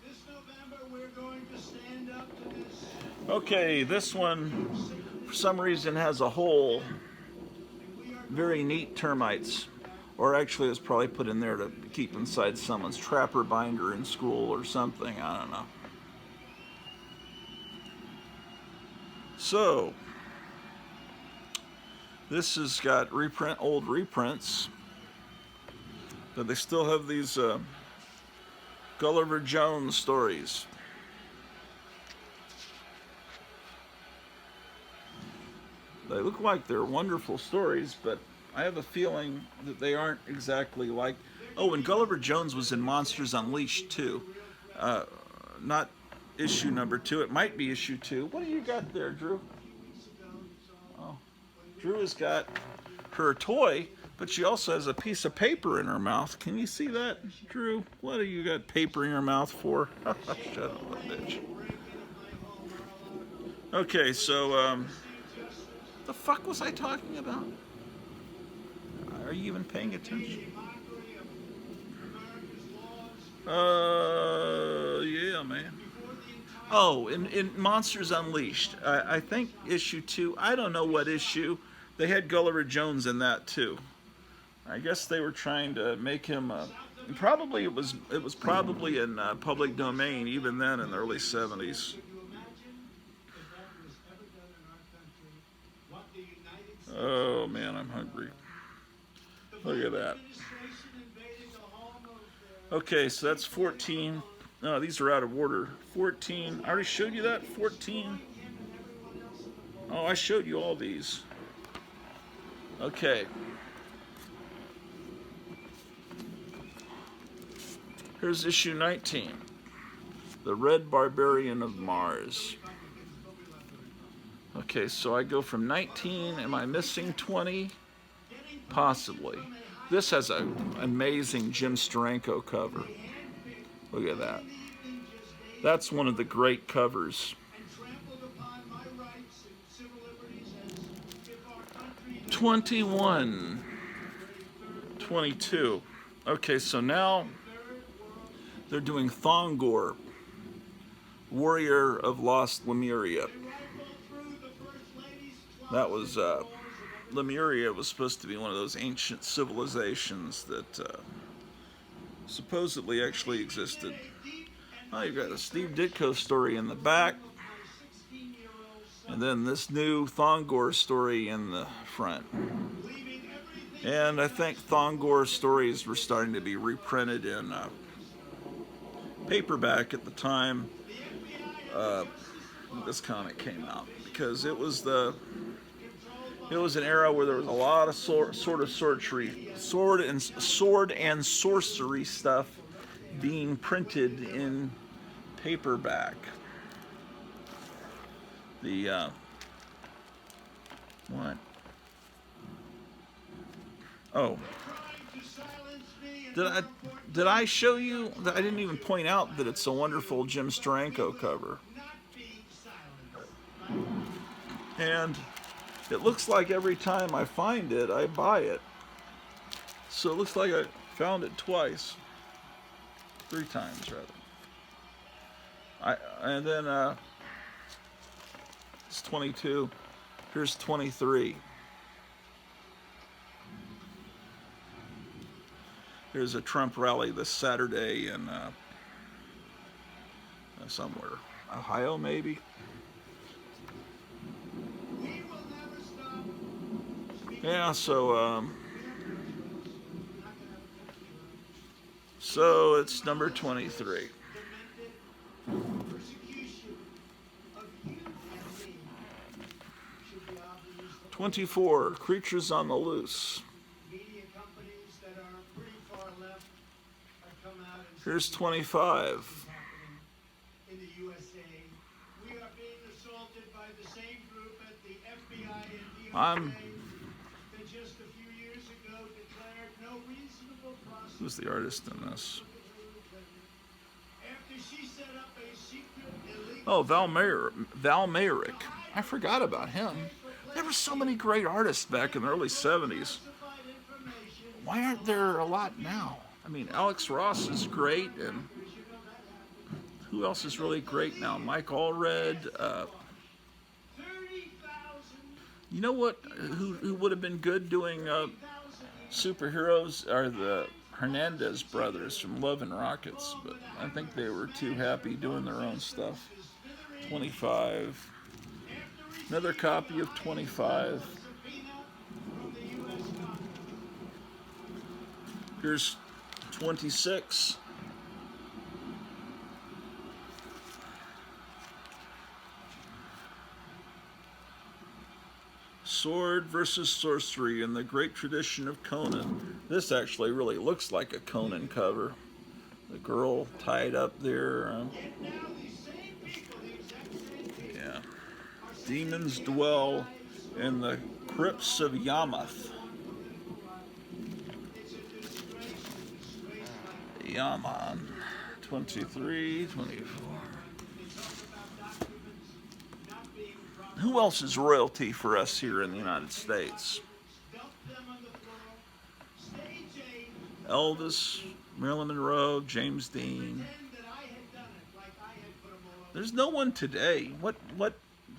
This November we're going to stand up to this. Okay, this one for some reason has a hole. Very neat termites. Or actually it's probably put in there to keep inside someone's trapper binder in school or something. I don't know. So this has got old reprints, but they still have these Gulliver Jones stories. They look like they're wonderful stories, but I have a feeling that they aren't exactly like... Oh, and Gulliver Jones was in Monsters Unleashed too. Not issue number 2. It might be issue 2. What do you got there, Drew? Oh, Drew has got her toy, but she also has a piece of paper in her mouth. Can you see that, Drew? What do you got paper in your mouth for? Shut up, bitch. Okay, so, the fuck was I talking about? Are you even paying attention? Yeah, man. Oh, in Monsters Unleashed, I think issue 2. I don't know what issue. They had Gulliver Jones in that too. I guess they were trying to make him. Probably it was probably in public domain even then in the early 70s. Oh man, I'm hungry. Look at that. Okay, so that's 14. No, these are out of order. 14. I already showed you that. 14. Oh, I showed you all these. Okay. Here's issue 19. The Red Barbarian of Mars. Okay, so I go from 19. Am I missing 20? Possibly. This has an amazing Jim Steranko cover. Look at that. That's one of the great covers. 21. 22. Okay, so now they're doing Thongor, Warrior of Lost Lemuria. That was, Lemuria was supposed to be one of those ancient civilizations that supposedly actually existed. Oh, you've got a Steve Ditko story in the back, and then this new Thongor story in the front. And I think Thongor stories were starting to be reprinted in paperback at the time this comic came out, because it was an era where there was a lot of sword and sorcery stuff being printed in paperback. The what? Oh, did I show you that? I didn't even point out that it's a wonderful Jim Steranko cover. And it looks like every time I find it, I buy it. So it looks like I found it twice. 3 times, rather. And then It's 22. Here's 23. Here's a Trump rally this Saturday in somewhere, Ohio maybe. Yeah, so it's number 23. 24, Creatures on the Loose. Here's 25. In the USA, we are being assaulted by the same group at the FBI and DOJ that just a few years ago declared no reasonable process. Who's the artist in this? After she set up a secret illegal. Oh, Val Mayrick. I forgot about him. There were so many great artists back in the early 70s. Why aren't there a lot now? I mean, Alex Ross is great, and who else is really great now? Mike Allred. You know what? Who would have been good doing superheroes are the Hernandez brothers from Love and Rockets, but I think they were too happy doing their own stuff. 25. Another copy of 25. Here's 26. Sword versus Sorcery in the great tradition of Conan. This actually really looks like a Conan cover. The girl tied up there. Yeah. Demons dwell in the crypts of Yamath. Yaman. 23, 24. Who else is royalty for us here in the United States? Elvis, Marilyn Monroe, James Dean. There's no one today.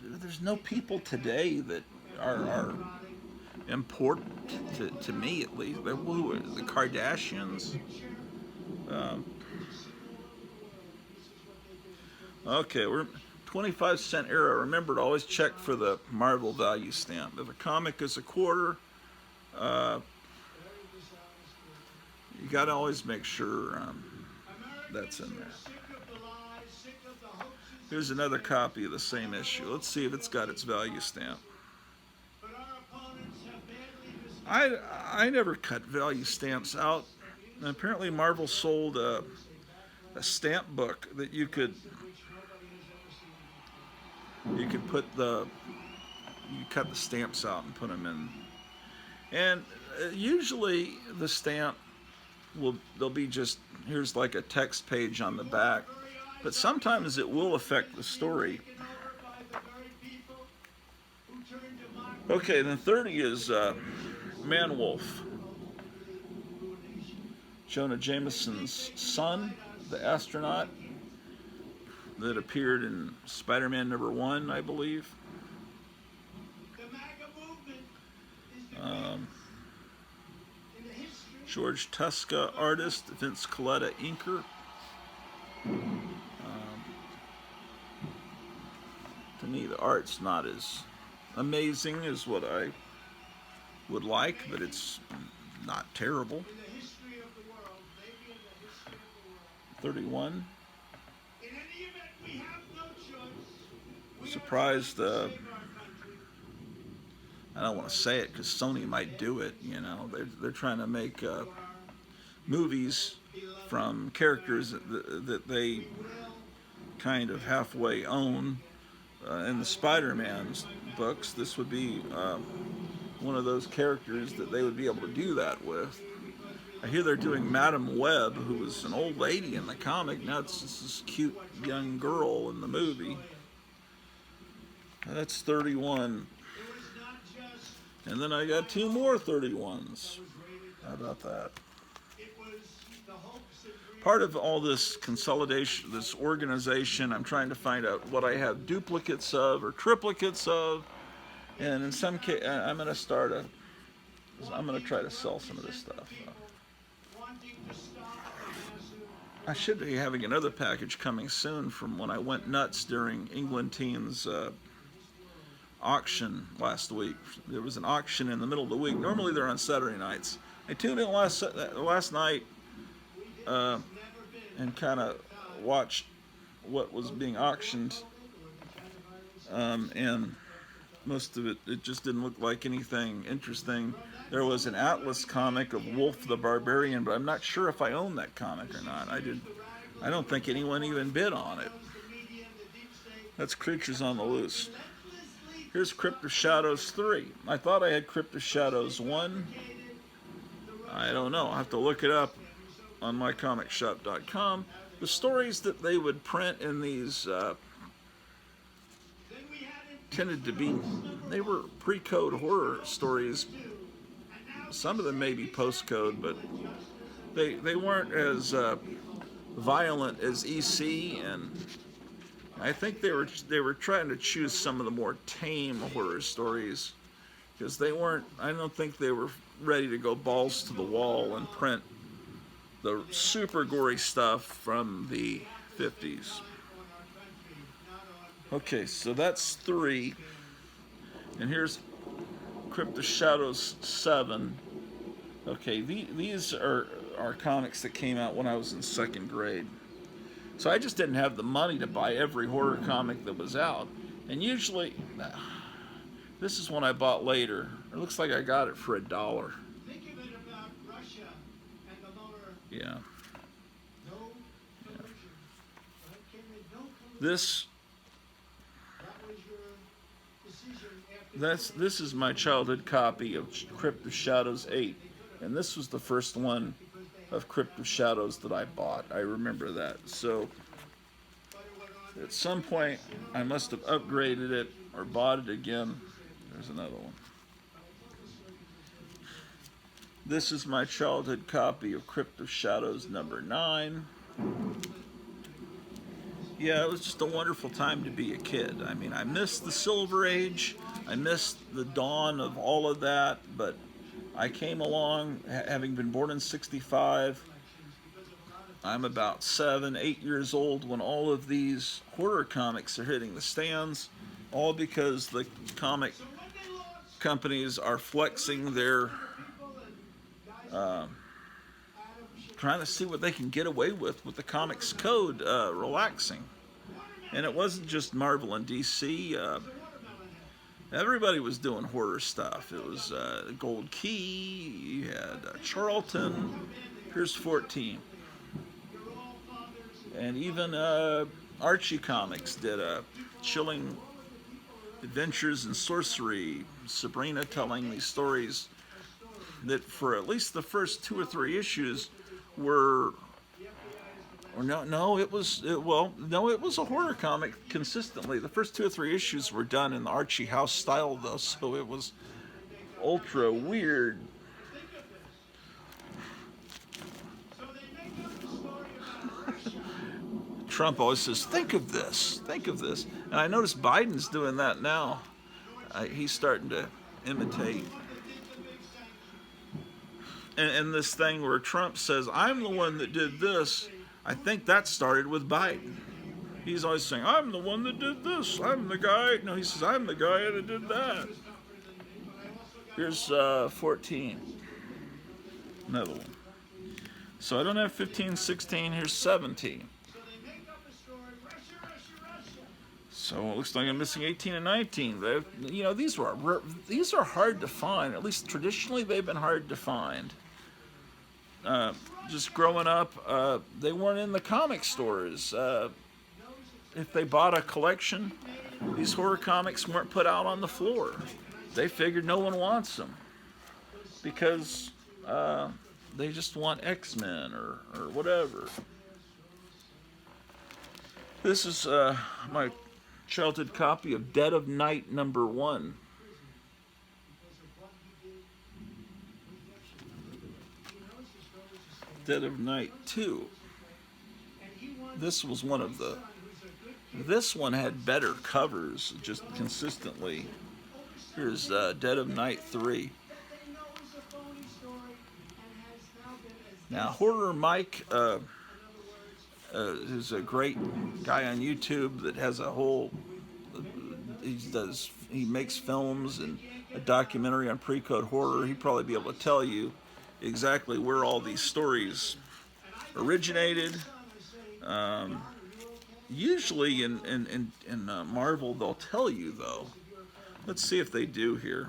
There's no people today that are important to me, at least. The Kardashians. Okay, we're 25-cent era. Remember to always check for the Marvel value stamp. If a comic is a quarter, you got to always make sure that's in there. Here's another copy of the same issue. Let's see if it's got its value stamp. I never cut value stamps out. And apparently Marvel sold a stamp book that you could cut the stamps out and put them in. And usually the stamp there'll be just, here's like a text page on the back, but sometimes it will affect the story. Okay, then 30 is Man-Wolf. Jonah Jameson's son, the astronaut that appeared in Spider-Man #1, I believe. George Tuska, artist. Vince Coletta, inker. To me, the art's not as amazing as what I would like, but it's not terrible. 31. Surprised, I don't want to say it because Sony might do it, you know. They're trying to make movies from characters that they kind of halfway own. In the Spider-Man books, this would be one of those characters that they would be able to do that with. I hear they're doing Madam Web, who was an old lady in the comic. Now it's just this cute young girl in the movie. That's 31. And then I got two more 31s. How about that? part of all this consolidation, this organization, I'm trying to find out what I have duplicates of or triplicates of, and in some case, I'm going to try to sell some of this stuff. I should be having another package coming soon from when I went nuts during England Teens auction last week. There was an auction in the middle of the week. Normally they're on Saturday nights. I tuned in last night and kind of watched what was being auctioned, and most of it just didn't look like anything interesting. There was an Atlas comic of Wolf the Barbarian, but I'm not sure if I own that comic or not. I don't think anyone even bid on it. That's Creatures on the Loose. Here's Crypt of Shadows 3. I thought I had Crypt of Shadows 1. I don't know. I'll have to look it up on mycomicshop.com. The stories that they would print in these tended to be, they were pre-code horror stories. Some of them may be post-code, but they weren't as violent as EC, and I think they were trying to choose some of the more tame horror stories, because they weren't, I don't think they were ready to go balls to the wall and print the super gory stuff from the 50s. Okay, so that's 3. And here's Crypt of Shadows 7. Okay, these are comics that came out when I was in 2nd grade. So I just didn't have the money to buy every horror comic that was out. And usually, this is one I bought later. It looks like I got it for $1. Think of it about Russia and the lower. Yeah. No collusion. Right? Came in no collusion. This That was your decision after. this is my childhood copy of Crypt of Shadows 8. And this was the first one of Crypt of Shadows that I bought. I remember that. So at some point I must have upgraded it or bought it again. There's another one. This is my childhood copy of Crypt of Shadows number 9. Yeah, it was just a wonderful time to be a kid. I mean, I missed the Silver Age. I missed the dawn of all of that, but I came along, having been born in 65. I'm about 7, 8 years old when all of these horror comics are hitting the stands, all because the comic companies are flexing their, trying to see what they can get away with the comics code relaxing. And it wasn't just Marvel and DC. Everybody was doing horror stuff. It was Gold Key, you had Charlton. Here's 14. And even Archie Comics did Chilling Adventures in Sorcery. Sabrina telling these stories that for at least the first 2 or 3 issues were, or it was a horror comic consistently. The first 2 or 3 issues were done in the Archie House style though, so it was ultra weird. Trump always says, think of this. And I notice Biden's doing that now. He's starting to imitate. And this thing where Trump says, I'm the one that did this, I think that started with Biden. He's always saying, I'm the one that did this. I'm the guy. No, he says, I'm the guy that did that. Here's 14. Another one. So I don't have 15, 16. Here's 17. So it looks like I'm missing 18 and 19. These are hard to find. At least traditionally, they've been hard to find. Just growing up, they weren't in the comic stores. If they bought a collection, these horror comics weren't put out on the floor. They figured no one wants them because they just want X-Men or whatever. This is my childhood copy of Dead of Night number 1. Dead of Night 2. This was one of the. This one had better covers, just consistently. Here's Dead of Night 3. Now, Horror Mike, who's a great guy on YouTube that has a whole. He makes films and a documentary on pre-code horror. He'd probably be able to tell you exactly where all these stories originated. Usually in Marvel they'll tell you, though. Let's see if they do here.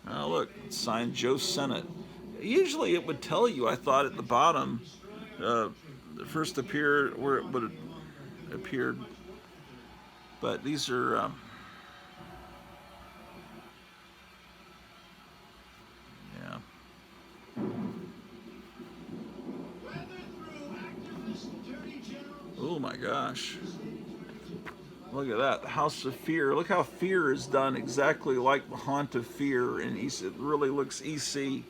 Oh, look, it's signed Joe Sennett. Usually it would tell you, I thought, at the bottom, first appeared, where it would have appeared. But these are, yeah. Oh my gosh. Look at that, the House of Fear. Look how Fear is done exactly like the Haunt of Fear in EC. It really looks EC.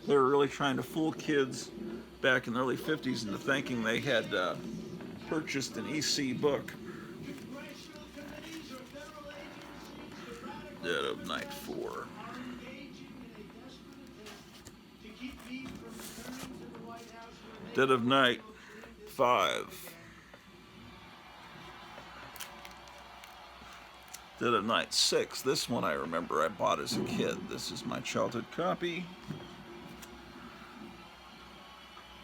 They were really trying to fool kids back in the early 50s into thinking they had purchased an EC book. Dead of Night 4. Dead of Night 5. Dead of Night 6. This one I remember I bought as a kid. This is my childhood copy.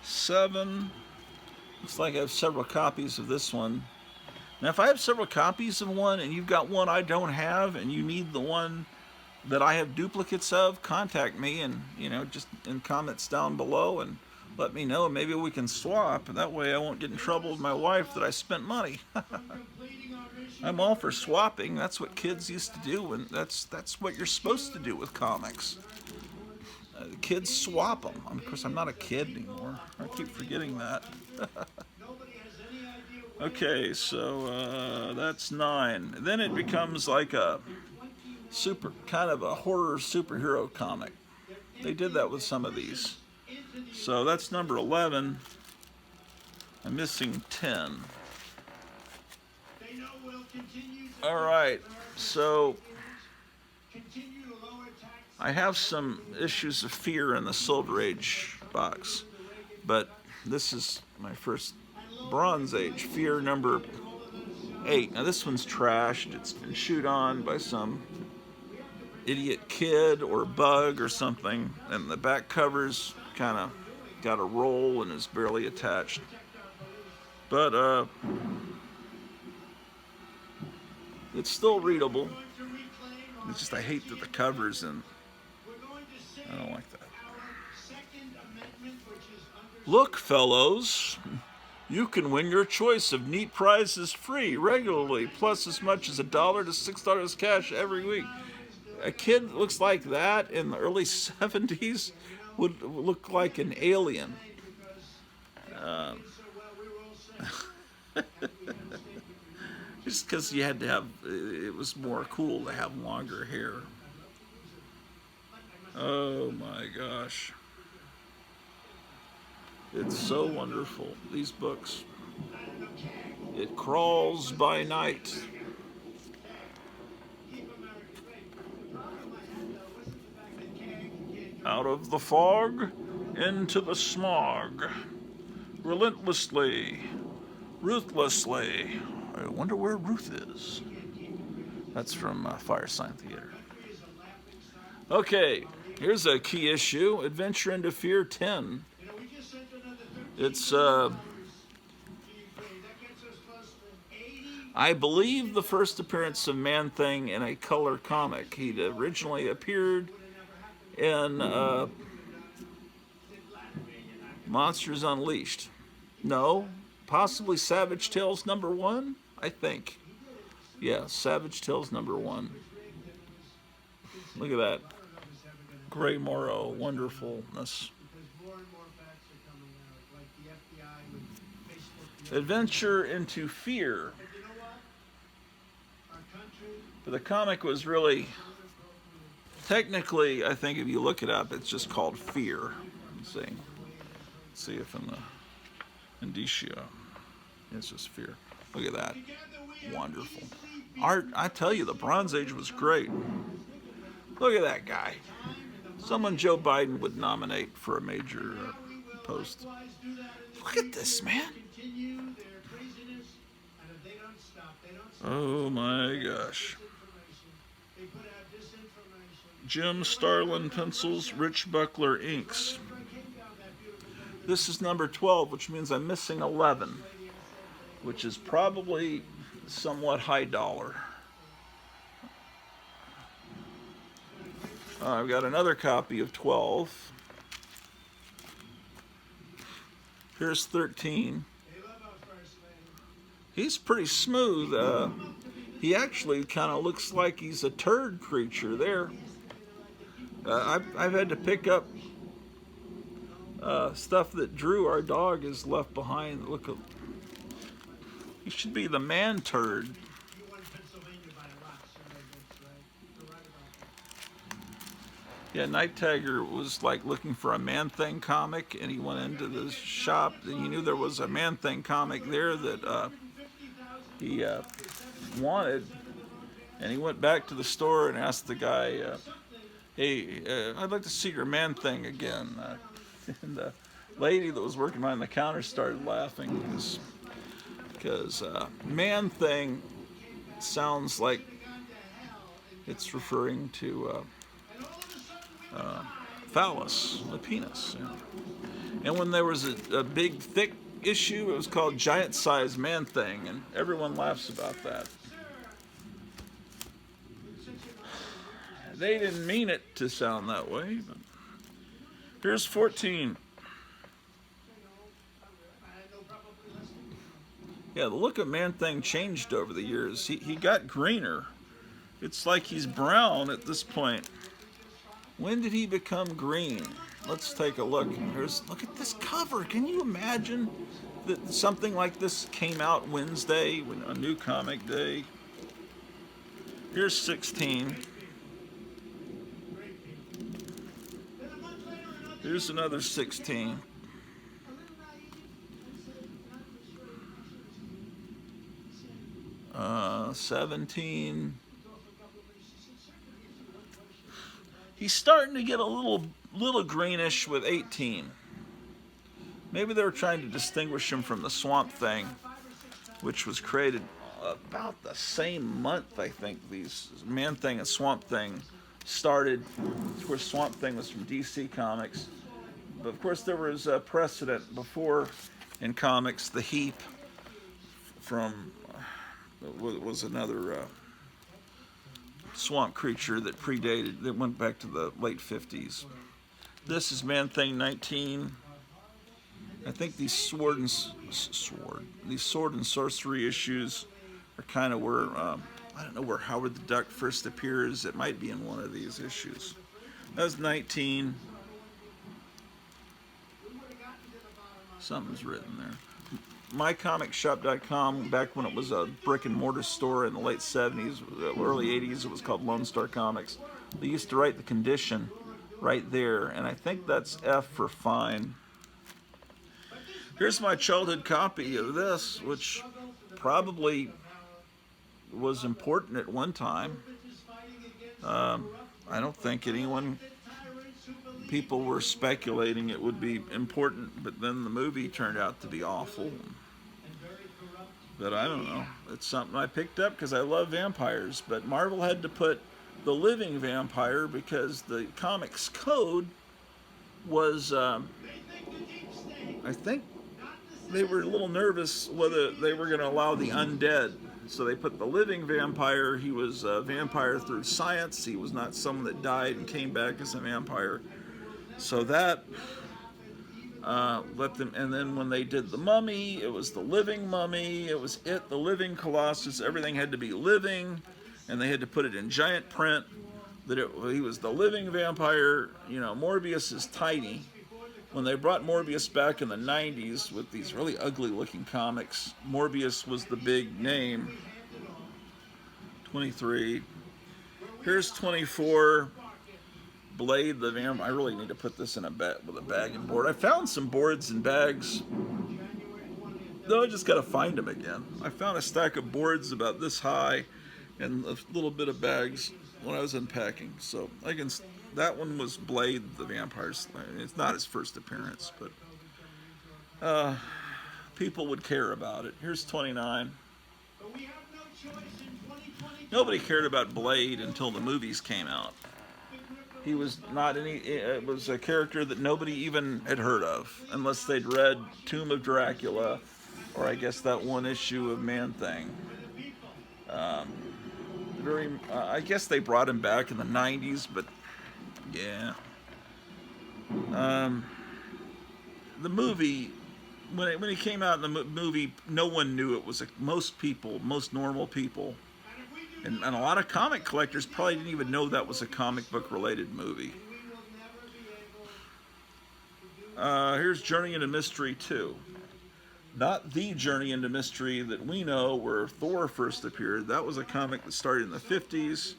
7. Looks like I have several copies of this one. Now, if I have several copies of one and you've got one I don't have and you need the one that I have duplicates of, contact me and, just in comments down below and let me know. Maybe we can swap. That way I won't get in trouble with my wife that I spent money. I'm all for swapping. That's what kids used to do, and that's what you're supposed to do with comics. Kids swap them. Of course, I'm not a kid anymore. I keep forgetting that. Okay, so that's 9. Then it becomes like a kind of a horror superhero comic. They did that with some of these. So that's number 11. I'm missing 10. All right, so I have some issues of Fear in the Silver Age box, but this is my first Bronze Age, Fear number 8. Now this one's trashed. It's been chewed on by some idiot kid or bug or something, and the back cover's kind of got a roll and is barely attached. But it's still readable. It's just I hate that the cover's in. I don't like that. Look, fellows, you can win your choice of neat prizes free regularly, plus as much as $1 to $6 cash every week. A kid that looks like that in the early 70s would look like an alien. Just because you had to have, it was more cool to have longer hair. Oh my gosh. It's so wonderful, these books. It Crawls by Night. Out of the fog, into the smog. Relentlessly, ruthlessly. I wonder where Ruth is. That's from Fire Sign Theater. Okay, here's a key issue. Adventure into Fear 10. It's, I believe, the first appearance of Man-Thing in a color comic. He'd originally appeared in Monsters Unleashed. No, possibly Savage Tales number 1, I think. Yeah, Savage Tales number 1. Look at that. Gray Morrow, wonderfulness. Adventure into Fear. But the comic was really, technically, I think if you look it up, it's just called Fear. Let's see if in the Indicia. It's just fear. Look at that. Wonderful. Art, I tell you, the Bronze Age was great. Look at that guy. Someone Joe Biden would nominate for a major post. Look at this, man. Oh my gosh. Jim Starlin pencils, Rich Buckler inks. This is number 12, which means I'm missing 11, which is probably somewhat high dollar. I've got another copy of 12. Here's 13. He's pretty smooth. He actually kind of looks like he's a turd creature there. I've had to pick up stuff that Drew, our dog, has left behind. Look, he should be the man turd. Yeah, Night Tagger was like looking for a Man-Thing comic, and he went into the shop, and he knew there was a Man-Thing comic there that he wanted, and he went back to the store and asked the guy, hey, I'd like to see your Man-Thing again. And the lady that was working behind the counter started laughing because Man-Thing sounds like it's referring to phallus, the penis. Yeah. And when there was a big, thick issue, it was called Giant Size Man-Thing, and everyone laughs about that. They didn't mean it to sound that way, but here's 14. Yeah, the look of Man-Thing changed over the years. He got greener. It's like he's brown at this point. When did he become green? Let's take a look. Look at this cover. Can you imagine that something like this came out Wednesday, a new comic day? Here's 16. Here's another 16. Uh, 17. He's starting to get a little greenish with 18. Maybe they were trying to distinguish him from the Swamp Thing, which was created about the same month, I think. These Man-Thing and Swamp Thing started. Of course, Swamp Thing was from DC Comics, but of course there was a precedent before in comics. The Heap from was another swamp creature that predated, that went back to the late 50s. This is Man-Thing 19. I think these sword and sorcery issues are kind of where I don't know where Howard the Duck first appears. It might be in one of these issues. That was 19. Something's written there. MyComicShop.com, back when it was a brick and mortar store in the late 70s, early 80s, it was called Lone Star Comics. They used to write the condition right there, and I think that's F for fine. Here's my childhood copy of this, which probably was important at one time. I don't think people were speculating it would be important, but then the movie turned out to be awful. But I don't know. It's something I picked up because I love vampires, but Marvel had to put the living vampire because the comics code was, I think they were a little nervous whether they were going to allow the undead. So they put the living vampire. He was a vampire through science. He was not someone that died and came back as a vampire. So that let them, and then when they did the mummy, it was the living mummy, the living Colossus, everything had to be living, and they had to put it in giant print that he was the living vampire. You know, Morbius is tiny. When they brought Morbius back in the 90s with these really ugly looking comics, Morbius was the big name. 23. Here's 24. Blade the Vampire. I really need to put this in a bag with a bag and board. I found some boards and bags No, I just gotta find them again. I found a stack of boards about this high and a little bit of bags when I was unpacking. So I can. That one was Blade, the Vampire Slayer. It's not his first appearance, but people would care about it. Here's 29. Nobody cared about Blade until the movies came out. He was not any. It was a character that nobody even had heard of, unless they'd read Tomb of Dracula, or I guess that one issue of Man Thing. I guess they brought him back in the '90s, but yeah. The movie, when he came out in the movie, no one knew it was most normal people. And a lot of comic collectors probably didn't even know that was a comic book related movie. Here's Journey into Mystery 2. Not the Journey into Mystery that we know where Thor first appeared. That was a comic that started in the 50s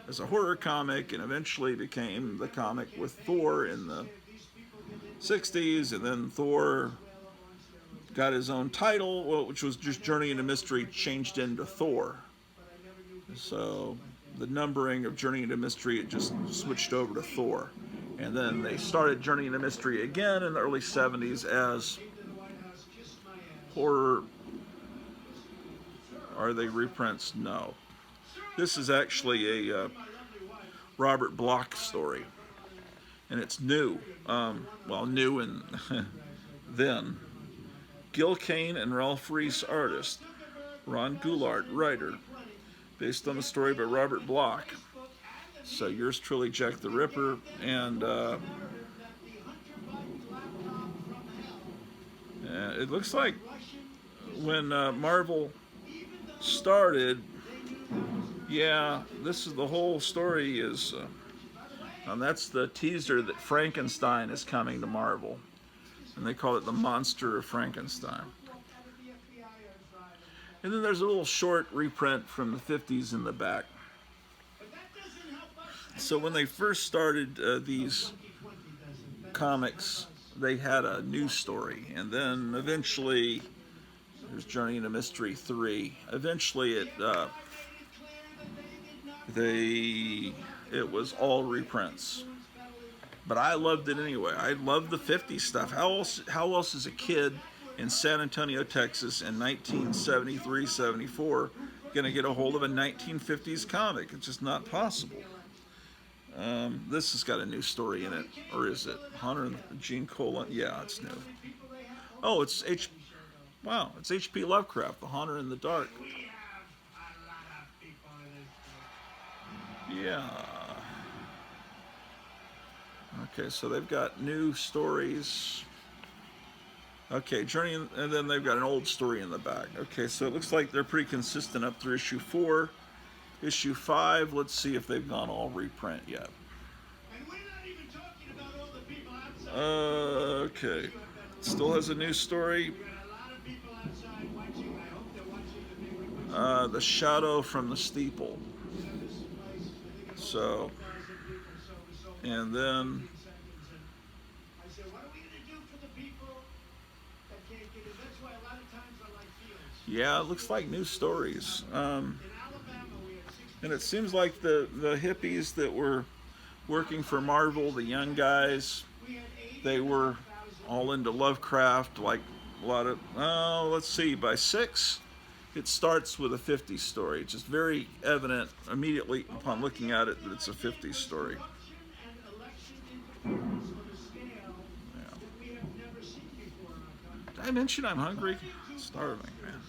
as a horror comic and eventually became the comic with Thor in the 60s. And then Thor got his own title, which was just Journey into Mystery changed into Thor. So the numbering of Journey into Mystery, it just switched over to Thor. And then they started Journey into Mystery again in the early 70s as horror. Are they reprints? No. This is actually a Robert Bloch story. And it's new. New and then. Gil Kane and Ralph Reese, artist. Ron Goulart, writer. Based on a story by Robert Bloch. So yours truly, Jack the Ripper, and it looks like when Marvel started, yeah, this is the whole story is, and that's the teaser that Frankenstein is coming to Marvel, and they call it the Monster of Frankenstein. And then there's a little short reprint from the 50s in the back. So when they first started these comics, they had a news story. And then eventually, there's Journey into Mystery 3. Eventually it was all reprints. But I loved it anyway. I loved the 50s stuff. How else is a kid in San Antonio, Texas in 1973-74 going to get a hold of a 1950s comic? It's just not possible. This has got a new story in it, or is it? Hunter and Gene Colan? Yeah, it's new. Oh, it's H.P. Lovecraft, The Haunter in the Dark. Yeah. Okay, so they've got new stories. Okay, Journey, and then they've got an old story in the back. Okay, so it looks like they're pretty consistent up through issue 4. Issue 5, let's see if they've gone all reprint yet. Okay, still has a new story. The Shadow from the Steeple. So, and then yeah, it looks like new stories. And it seems like the hippies that were working for Marvel, the young guys, they were all into Lovecraft, like a lot of, let's see, by 6, it starts with a 50s story. It's just very evident immediately upon looking at it that it's a 50s story. Yeah. Did I mention I'm hungry? Starving, man.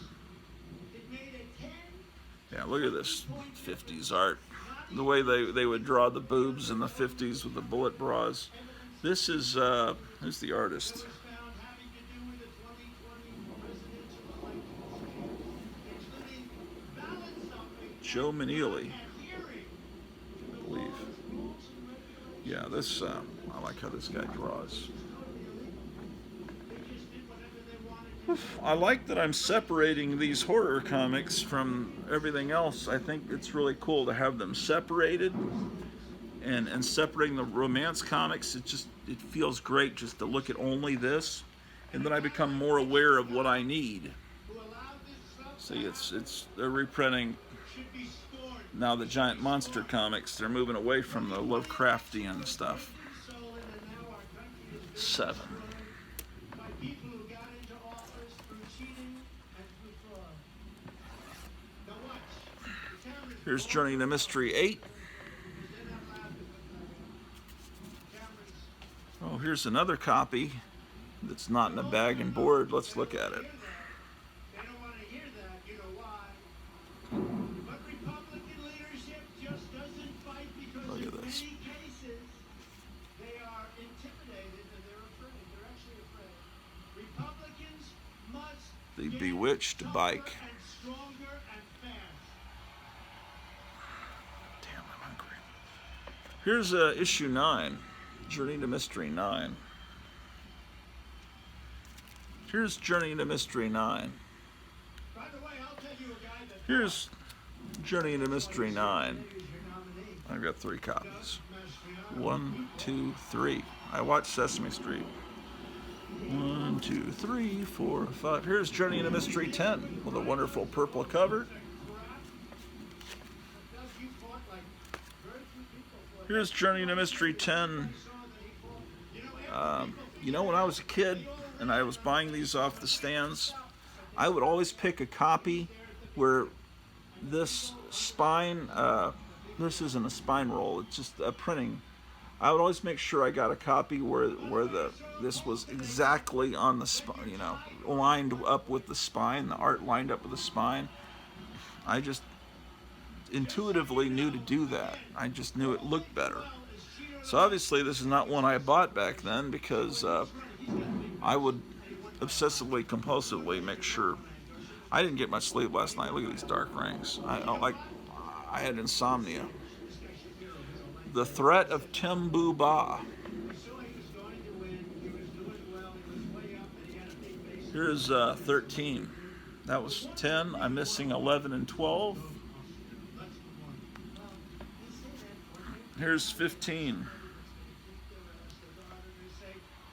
Yeah, look at this 50s art. The way they would draw the boobs in the 50s with the bullet bras. This is, who's the artist? Joe Maneely, I believe. Yeah, this, I like how this guy draws. I like that I'm separating these horror comics from everything else. I think it's really cool to have them separated, and separating the romance comics. It feels great just to look at only this, and then I become more aware of what I need. See, they're reprinting should be scorned. now the giant monster comics. They're moving away from the Lovecraftian stuff. Insulin, and now our country is being 7. destroyed by people who got into office through cheating and through fraud. Now watch. The cameras Here's go Journey to Mystery 8. They're not allowed to put cameras. Oh, here's another copy that's not in a bag and board. Let's look at it. They don't want to hear that. You know why? But Republican leadership just doesn't fight because Look in at this. many cases they are intimidated and they're afraid. They're actually afraid. Republicans must The get Bewitched tougher bike. and stronger and fast. Damn, I'm hungry. Here's issue 9. Journey to Mystery 9. Here's Journey to Mystery 9. By the way, I'll tell you a guy that Here's Journey to Mystery 9. is your nominee. I've got 3 copies. Mastriano. 1, 2, 3. I watched Sesame Street. 1, 2, 3, 4, 5. Here's Journey into Mystery 10 with a wonderful purple cover. Here's Journey into Mystery 10. You know, when I was a kid and I was buying these off the stands, I would always pick a copy where this spine, this isn't a spine roll, it's just a printing. I would always make sure I got a copy where this was exactly on the spine, you know, lined up with the spine, the art lined up with the spine. I just intuitively knew to do that. I just knew it looked better. So obviously this is not one I bought back then because I would obsessively, compulsively make sure. I didn't get much sleep last night. Look at these dark rings. I had insomnia. The Threat of Timbu Ba. Here's 13. That was 10. I'm missing 11 and 12. Here's 15.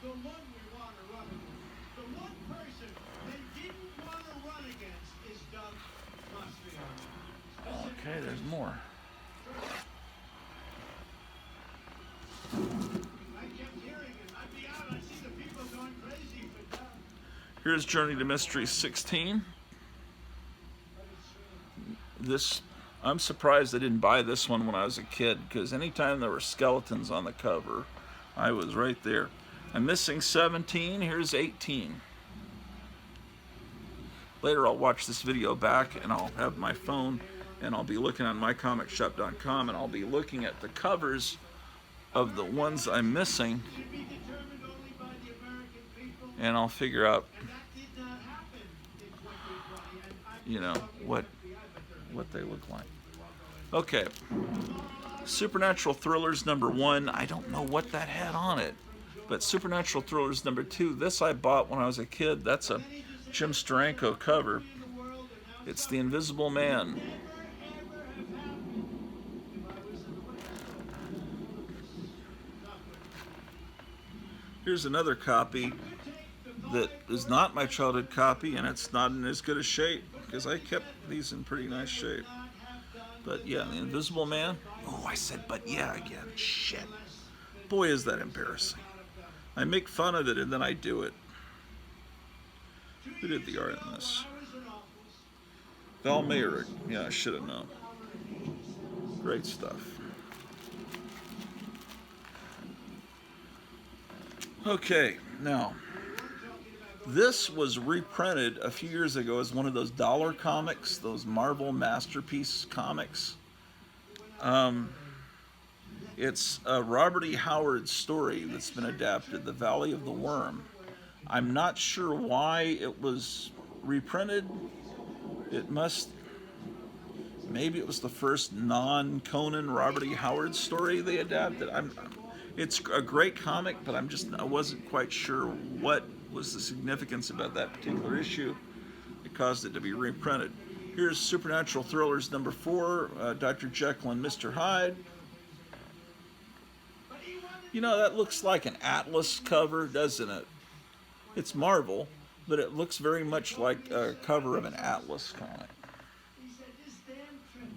The one we want to run against, the one person they didn't want to run against is Doug Mastriano. Okay, there's more. I kept hearing him. I'd be out. I'd see the people going crazy for Doug. Here's Journey to Mystery 16. This, I'm surprised I didn't buy this one when I was a kid, because anytime there were skeletons on the cover, I was right there. I'm missing 17. Here's 18. Later I'll watch this video back and I'll have my phone and I'll be looking on mycomicshop.com and I'll be looking at the covers of the ones I'm missing, Should be determined only by the American people, and I'll figure out, and that did not happen in 2020. And I'm you know, talking what FBI, but they're they look like. Okay. Supernatural Thrillers #1. I don't know what that had on it, but Supernatural Thrillers #2. This I bought when I was a kid. That's a Jim Steranko cover. in the world, and now It's The Invisible Man. never ever have happened if I was in the White House. Here's another copy that is not my childhood copy, and it's not in as good a shape because I kept these in pretty nice shape. But yeah, The Invisible Man. Oh, I said but yeah again. Shit. Boy, is that embarrassing. I make fun of it and then I do it. Who did the art in this? Val Mayrick. Yeah, I should have known. Great stuff. Okay, now, this was reprinted a few years ago as one of those dollar comics, those Marvel Masterpiece comics. It's a Robert E. Howard story that's been adapted, The Valley of the Worm. I'm not sure why it was reprinted. It must, maybe it was the first non-Conan Robert E. Howard story they adapted. It's a great comic, but I wasn't quite sure what was the significance about that particular issue that caused it to be reprinted. Here's Supernatural Thrillers #4, Dr. Jekyll and Mr. Hyde. You know, that looks like an Atlas cover, doesn't it? It's Marvel, but it looks very much like a cover of an Atlas comic. He said, this damn trip.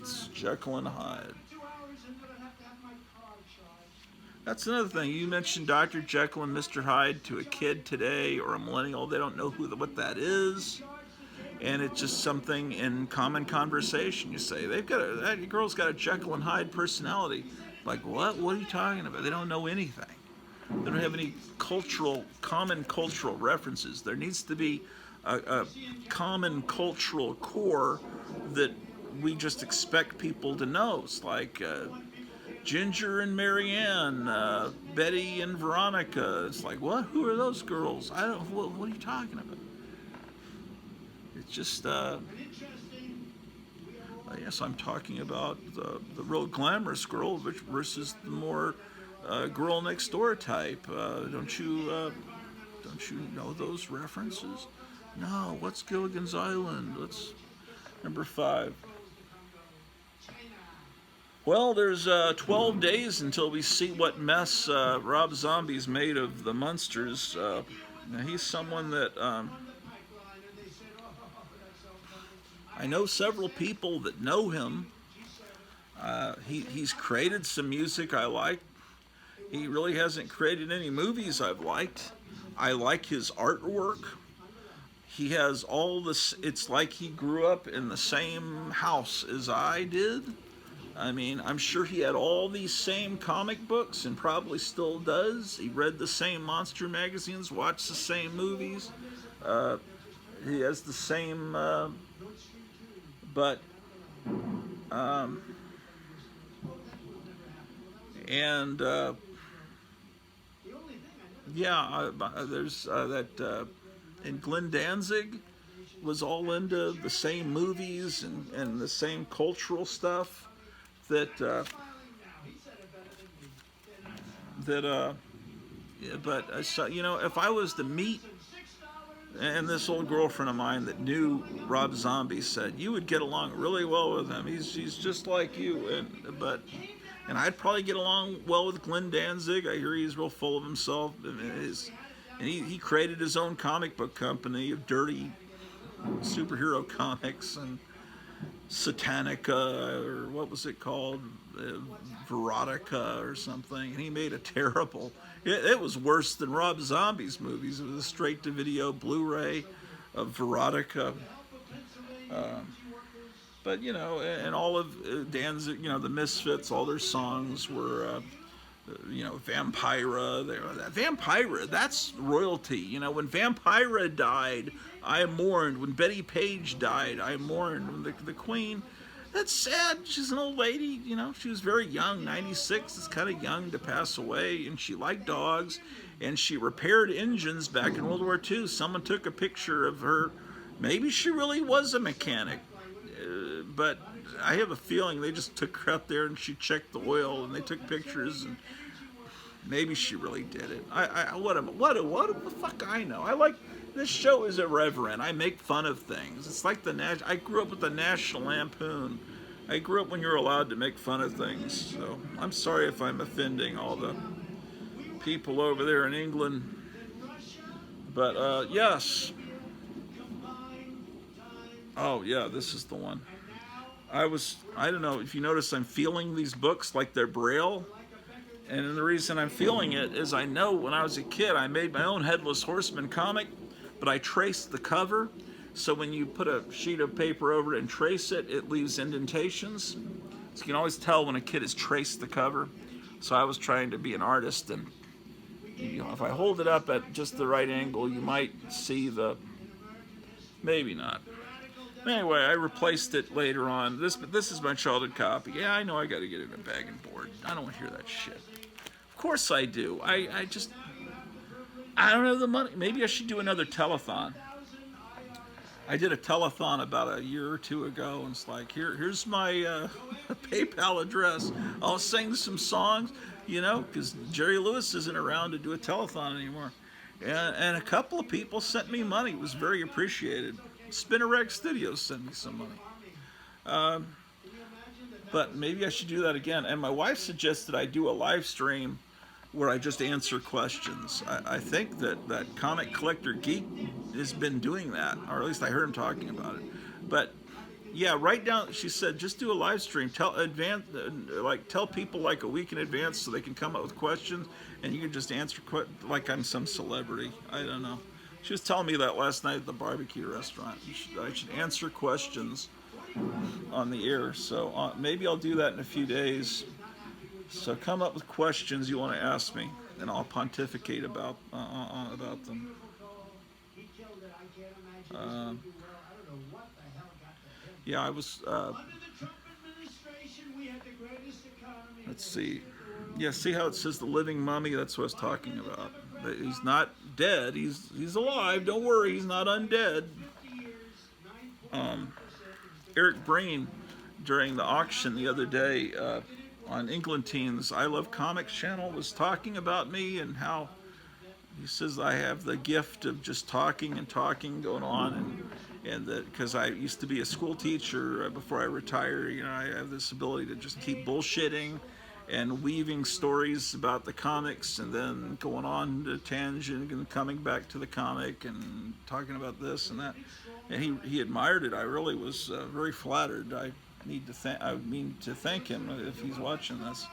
It's Jekyll and Hyde. 2 hours and then I'd have to have my car charged. That's another thing. You mentioned Dr. Jekyll and Mr. Hyde to a kid today or a millennial. They don't know what that is. And it's just something in common conversation. You say, that girl's got a Jekyll and Hyde personality. Like, what? What are you talking about? They don't know anything. They don't have any common cultural references. There needs to be a common cultural core that we just expect people to know. It's like Ginger and Marianne, Betty and Veronica. It's like, what? Who are those girls? I don't. What are you talking about? It's just. Yes, I'm talking about the real glamorous girl versus the more girl next door type. Don't you know those references? No. What's Gilligan's Island? What's number 5? Well, there's 12 days until we see what mess Rob Zombie's made of the Munsters. Now he's someone that I know several people that know him. He's created some music I like. He really hasn't created any movies I've liked. I like his artwork. He has all this. It's like he grew up in the same house as I did. I mean, I'm sure he had all these same comic books and probably still does. He read the same monster magazines, watched the same movies. He has the same, there's that, and Glenn Danzig was all into the same movies and the same cultural stuff that so, if I was to meet, and this old girlfriend of mine that knew Rob Zombie said you would get along really well with him. He's just like you, and I'd probably get along well with Glenn Danzig. I hear he's real full of himself, and he created his own comic book company of dirty superhero comics and Satanica, or what was it called, Verotica or something, and he made a terrible. It was worse than Rob Zombie's movies. It was a straight-to-video Blu-ray of Verotica. But and all of Danzig, the Misfits, all their songs were, Vampira. Vampira, that's royalty. When Vampira died, I mourned. When Betty Page died, I mourned. When the Queen, that's sad. She's an old lady. She was very young, 96. It's kind of young to pass away, and she liked dogs, and she repaired engines back in World War II. Someone took a picture of her. Maybe she really was a mechanic, but I have a feeling they just took her out there and she checked the oil, and they took pictures, and maybe she really did it. What the fuck I know? This show is irreverent. I make fun of things. It's like I grew up with the National Lampoon. I grew up when you were allowed to make fun of things. So I'm sorry if I'm offending all the people over there in England. But yes. Oh yeah, this is the one. I don't know if you notice, I'm feeling these books like they're Braille. And the reason I'm feeling it is I know when I was a kid, I made my own Headless Horseman comic, but I traced the cover. So when you put a sheet of paper over it and trace it, it leaves indentations. So you can always tell when a kid has traced the cover. So I was trying to be an artist, and if I hold it up at just the right angle, you might see maybe not. Anyway, I replaced it later on. This is my childhood copy. Yeah, I know I got to get it in a bag and board. I don't want to hear that shit. Of course I do. I don't have the money. Maybe I should do another telethon. I did a telethon about a year or two ago, and it's like, here's my PayPal address. I'll sing some songs, because Jerry Lewis isn't around to do a telethon anymore. And a couple of people sent me money. It was very appreciated. Spinner Rag Studios sent me some money. But maybe I should do that again. And my wife suggested I do a live stream where I just answer questions. I think that Comic Collector Geek has been doing that, or at least I heard him talking about it. But yeah, write down. She said, just do a live stream. Tell people like a week in advance so they can come up with questions, and you can just answer like I'm some celebrity. I don't know. She was telling me that last night at the barbecue restaurant. I should answer questions on the air. So maybe I'll do that in a few days. So come up with questions you want to ask me, and I'll pontificate about them. Yeah, I was. Let's see. Yeah, see how it says the living mummy? That's what I was talking about. He's not dead. He's alive. Don't worry, he's not undead. Eric Brain, during the auction the other day on Englantine's I Love Comics channel, was talking about me and how he says I have the gift of just talking and talking going on, and that because I used to be a school teacher before I retired, you know, I have this ability to just keep bullshitting and weaving stories about the comics and then going on to tangent and coming back to the comic and talking about this and that. And he admired it. I really was very flattered. I mean to thank him if he's watching this,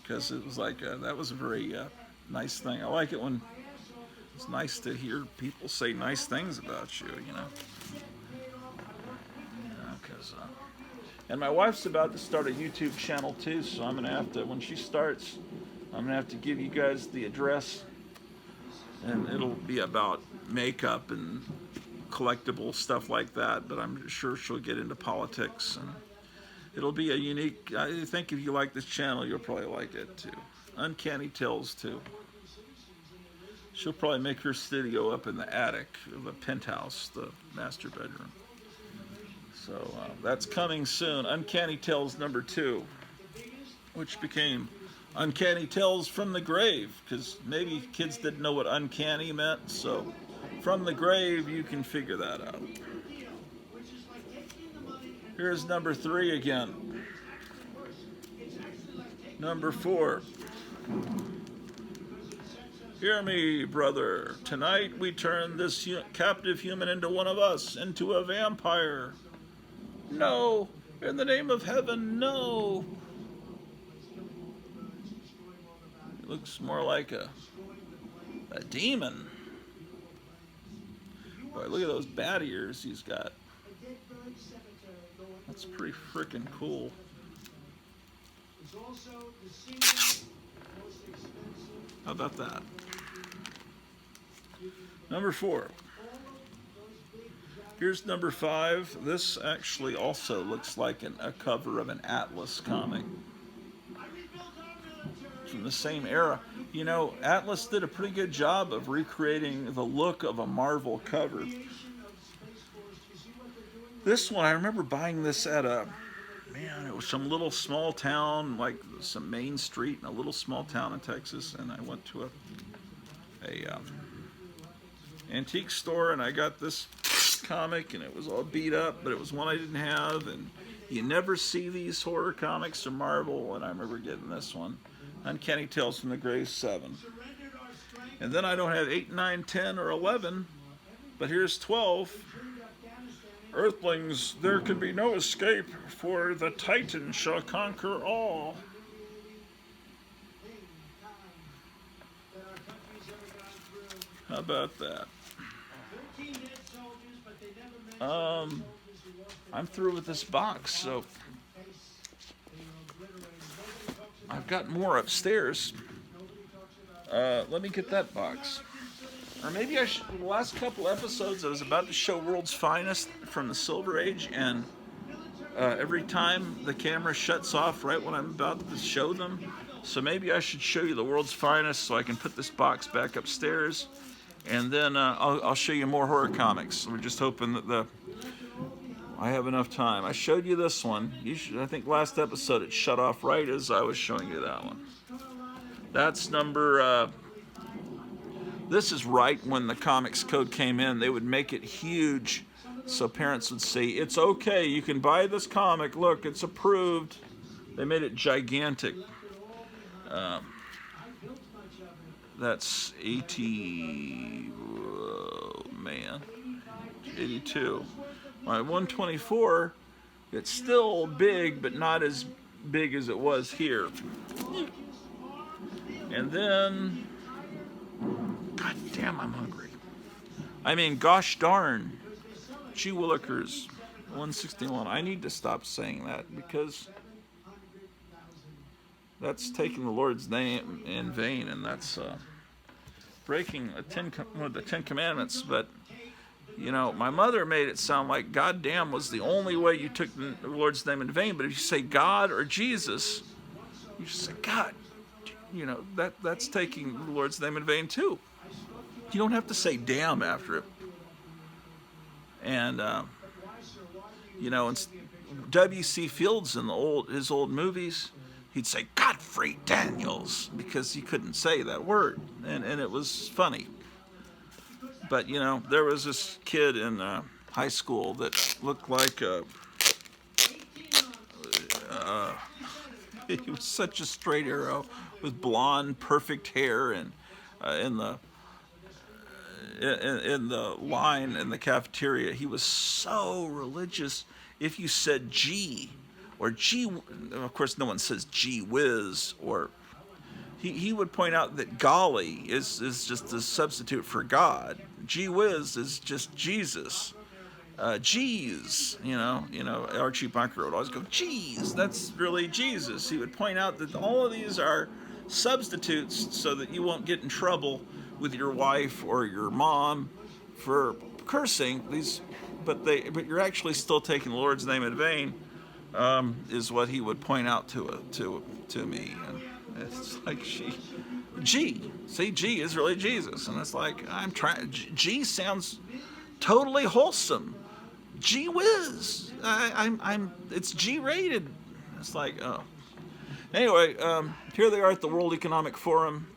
because it was like that was a very nice thing. I like it when it's nice to hear people say nice things about you, you know. And my wife's about to start a YouTube channel too, so I'm gonna have to, when she starts, I'm gonna have to give you guys the address, and it'll be about makeup and collectible stuff like that. But I'm sure she'll get into politics, and it'll be a unique. I think if you like this channel, you'll probably like it too. Uncanny Tales too. She'll probably make her studio up in the attic, the penthouse, the master bedroom. So that's coming soon. Uncanny Tales #2, which became Uncanny Tales from the Grave, because maybe kids didn't know what uncanny meant. So from the grave, you can figure that out. Here's #3 again. #4. Hear me, brother. Tonight we turn this captive human into one of us, into a vampire. No, in the name of heaven, no. It looks more like a demon. Boy, look at those bat ears he's got. That's pretty freaking cool. How about that? #4. Here's #5. This actually also looks like a cover of an Atlas comic from the same era. You know, Atlas did a pretty good job of recreating the look of a Marvel cover. This one, I remember buying this at it was some little small town, like some main street in a little small town in Texas, and I went to a antique store, and I got this comic, and it was all beat up, but it was one I didn't have, and you never see these horror comics from Marvel, and I remember getting this one, Uncanny Tales from the Grave 7. And then I don't have 8, 9, 10, or 11, but here's 12. Earthlings, there can be no escape, for the Titan shall conquer all. How about that? I'm through with this box, so I've got more upstairs. Let me get that box. Or maybe I should. The last couple episodes, I was about to show World's Finest from the Silver Age, and every time the camera shuts off right when I'm about to show them. So maybe I should show you the World's Finest so I can put this box back upstairs, and then I'll show you more horror comics. We're just hoping that I have enough time. I showed you this one. I think last episode it shut off right as I was showing you that one. That's this is right when the comics code came in. They would make it huge so parents would say, it's okay, you can buy this comic, look, it's approved. They made it gigantic. That's 80, man, 82. My 124, it's still big, but not as big as it was here. And then, god damn, I'm hungry. I mean, gosh darn, gee willikers, 161. I need to stop saying that because that's taking the Lord's name in vain, and that's breaking one of the Ten Commandments. But you know, my mother made it sound like God damn was the only way you took the Lord's name in vain. But if you say God or Jesus, you just say God. You know, that's taking the Lord's name in vain too. You don't have to say damn after it. And you know, W.C. Fields in his old movies, he'd say Godfrey Daniels because he couldn't say that word, and it was funny. But you know, there was this kid in high school that looked like he was such a straight arrow with blonde, perfect hair, and in the line in the cafeteria, he was so religious. If you said G or G, of course, no one says gee whiz, or he would point out that golly is just a substitute for God. Gee whiz is just Jesus. Geez, you know, Archie Bunker would always go, geez, that's really Jesus. He would point out that all of these are substitutes so that you won't get in trouble with your wife or your mom for cursing these, but you're actually still taking the Lord's name in vain, is what he would point out to me. And it's like, G is really Jesus, and it's like, I'm trying. G sounds totally wholesome. Gee whiz, it's G-rated. It's like, oh. Anyway, here they are at the World Economic Forum.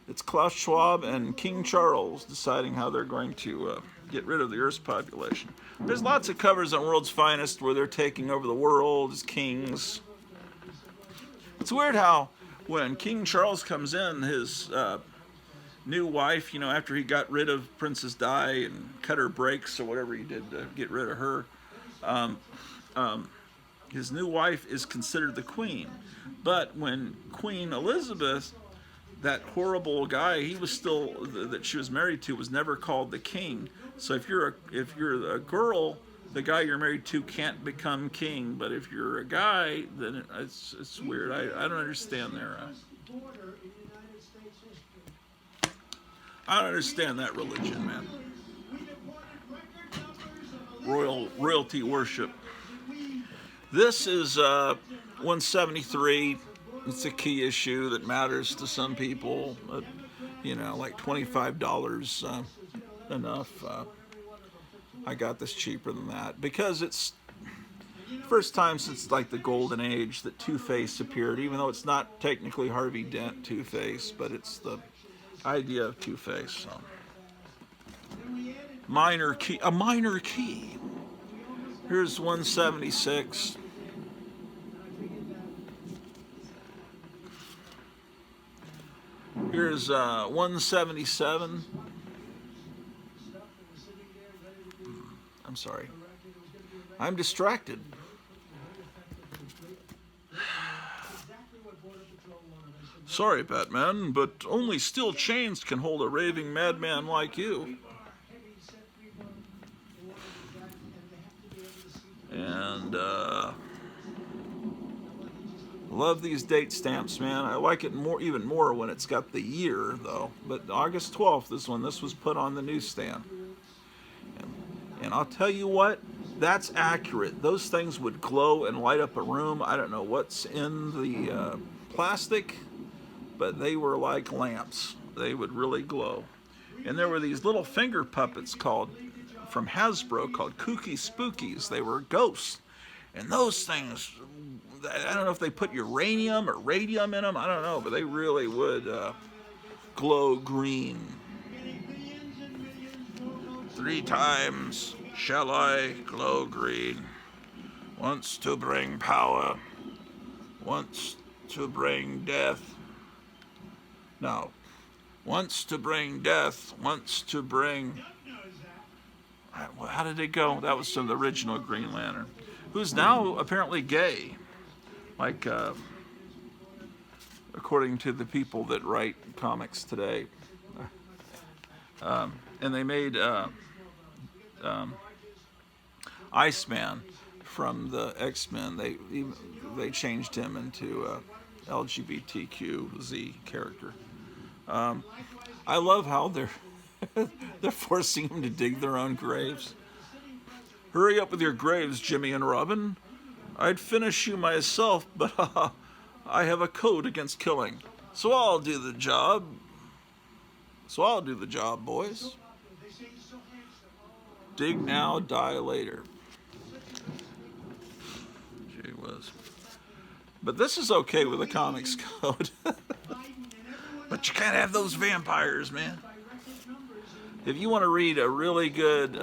It's Klaus Schwab and King Charles deciding how they're going to get rid of the Earth's population. There's lots of covers on World's Finest where they're taking over the world as kings. It's weird how when King Charles comes in, his new wife, you know, after he got rid of Princess Di and cut her brakes or whatever he did to get rid of her, his new wife is considered the queen. But when Queen Elizabeth, that horrible guy he was still that she was married to, was never called the king. So if you're a girl, the guy you're married to can't become king. But if you're a guy, then it's weird. I don't understand there. I don't understand that religion, man. Royalty worship. This is 173. It's a key issue that matters to some people. You know, like $25 enough. I got this cheaper than that because it's first time since like the golden age that Two-Face appeared. Even though it's not technically Harvey Dent Two-Face, but it's the idea of Two-Face. So. A minor key. Here's 176. Here's 177. I'm sorry. I'm distracted. Sorry, Batman, but only steel chains can hold a raving madman like you. And, love these date stamps, man. I like it even more when it's got the year, though. But August 12th is when this was put on the newsstand. And I'll tell you what, that's accurate. Those things would glow and light up a room. I don't know what's in the plastic, but they were like lamps. They would really glow. And there were these little finger puppets from Hasbro called Kooky Spookies. They were ghosts. And those things, I don't know if they put uranium or radium in them. I don't know, but they really would glow green. 3 times shall I glow green. Once to bring power, once to bring death. No, Wants to bring death, wants to bring... How did it go? That was from the original Green Lantern, who's now apparently gay, like according to the people that write comics today. And they made Iceman from the X-Men. They changed him into LGBTQZ character. I love how they're forcing them to dig their own graves. Hurry up with your graves, Jimmy and Robin. I'd finish you myself, but I have a code against killing. So I'll do the job. Boys. Dig now, die later. Gee whiz. But this is okay with the comics code. But you can't have those vampires, man. If you want to read a really good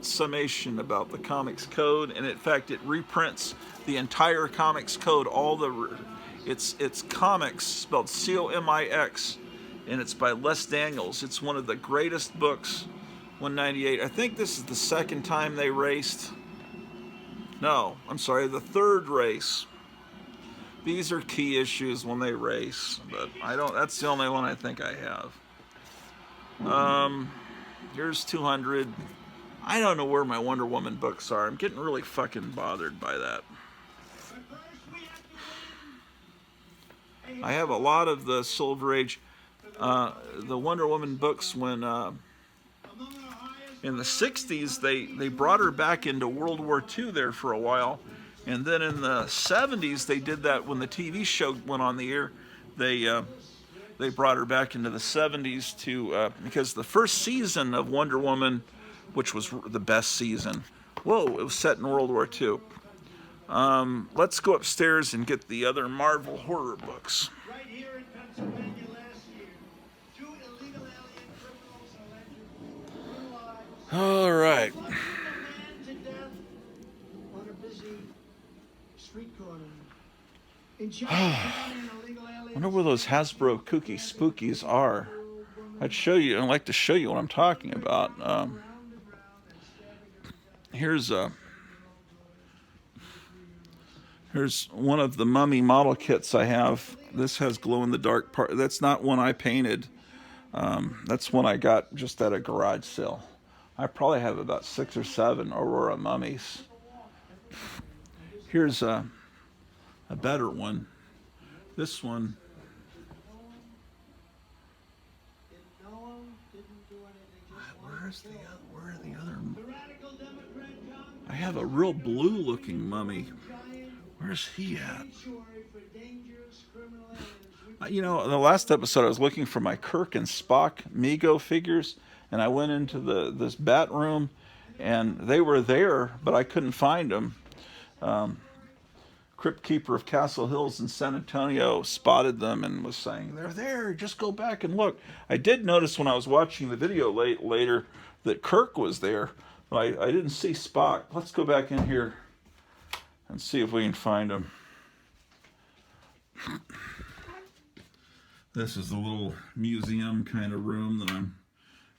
summation about the comics code, and in fact it reprints the entire comics code, it's comics spelled C-O-M-I-X, and it's by Les Daniels. It's one of the greatest books. 198. I think this is the second time they raced. No, I'm sorry, the third race. These are key issues when they race, but that's the only one I think I have. Here's 200. I don't know where my Wonder Woman books are. I'm getting really fucking bothered by that. I have a lot of the Silver Age, the Wonder Woman books when, in the 60s, they brought her back into World War II there for a while. And then in the 70s, they did that when the TV show went on the air. They brought her back into the 70s because the first season of Wonder Woman, which was the best season, it was set in World War II. Let's go upstairs and get the other Marvel horror books. Right here in Pennsylvania last year, 2 illegal alien criminals allegedly brutalized. All right. A man to death on a busy street corner. In China, an illegal alien. I wonder where those Hasbro Kooky Spookies are. I'd like to show you what I'm talking about. Here's one of the mummy model kits I have. This has glow-in-the-dark part. That's not one I painted. That's one I got just at a garage sale. I probably have about 6 or 7 Aurora mummies. Here's a better one. This one. Where are the other? I have a real blue-looking mummy. Where's he at? You know, in the last episode, I was looking for my Kirk and Spock Mego figures, and I went into this bat room, and they were there, but I couldn't find them. Crypt Keeper of Castle Hills in San Antonio spotted them and was saying, "They're there, just go back and look." I did notice when I was watching the video later that Kirk was there, but I didn't see Spock. Let's go back in here and see if we can find him. This is the little museum kind of room that I'm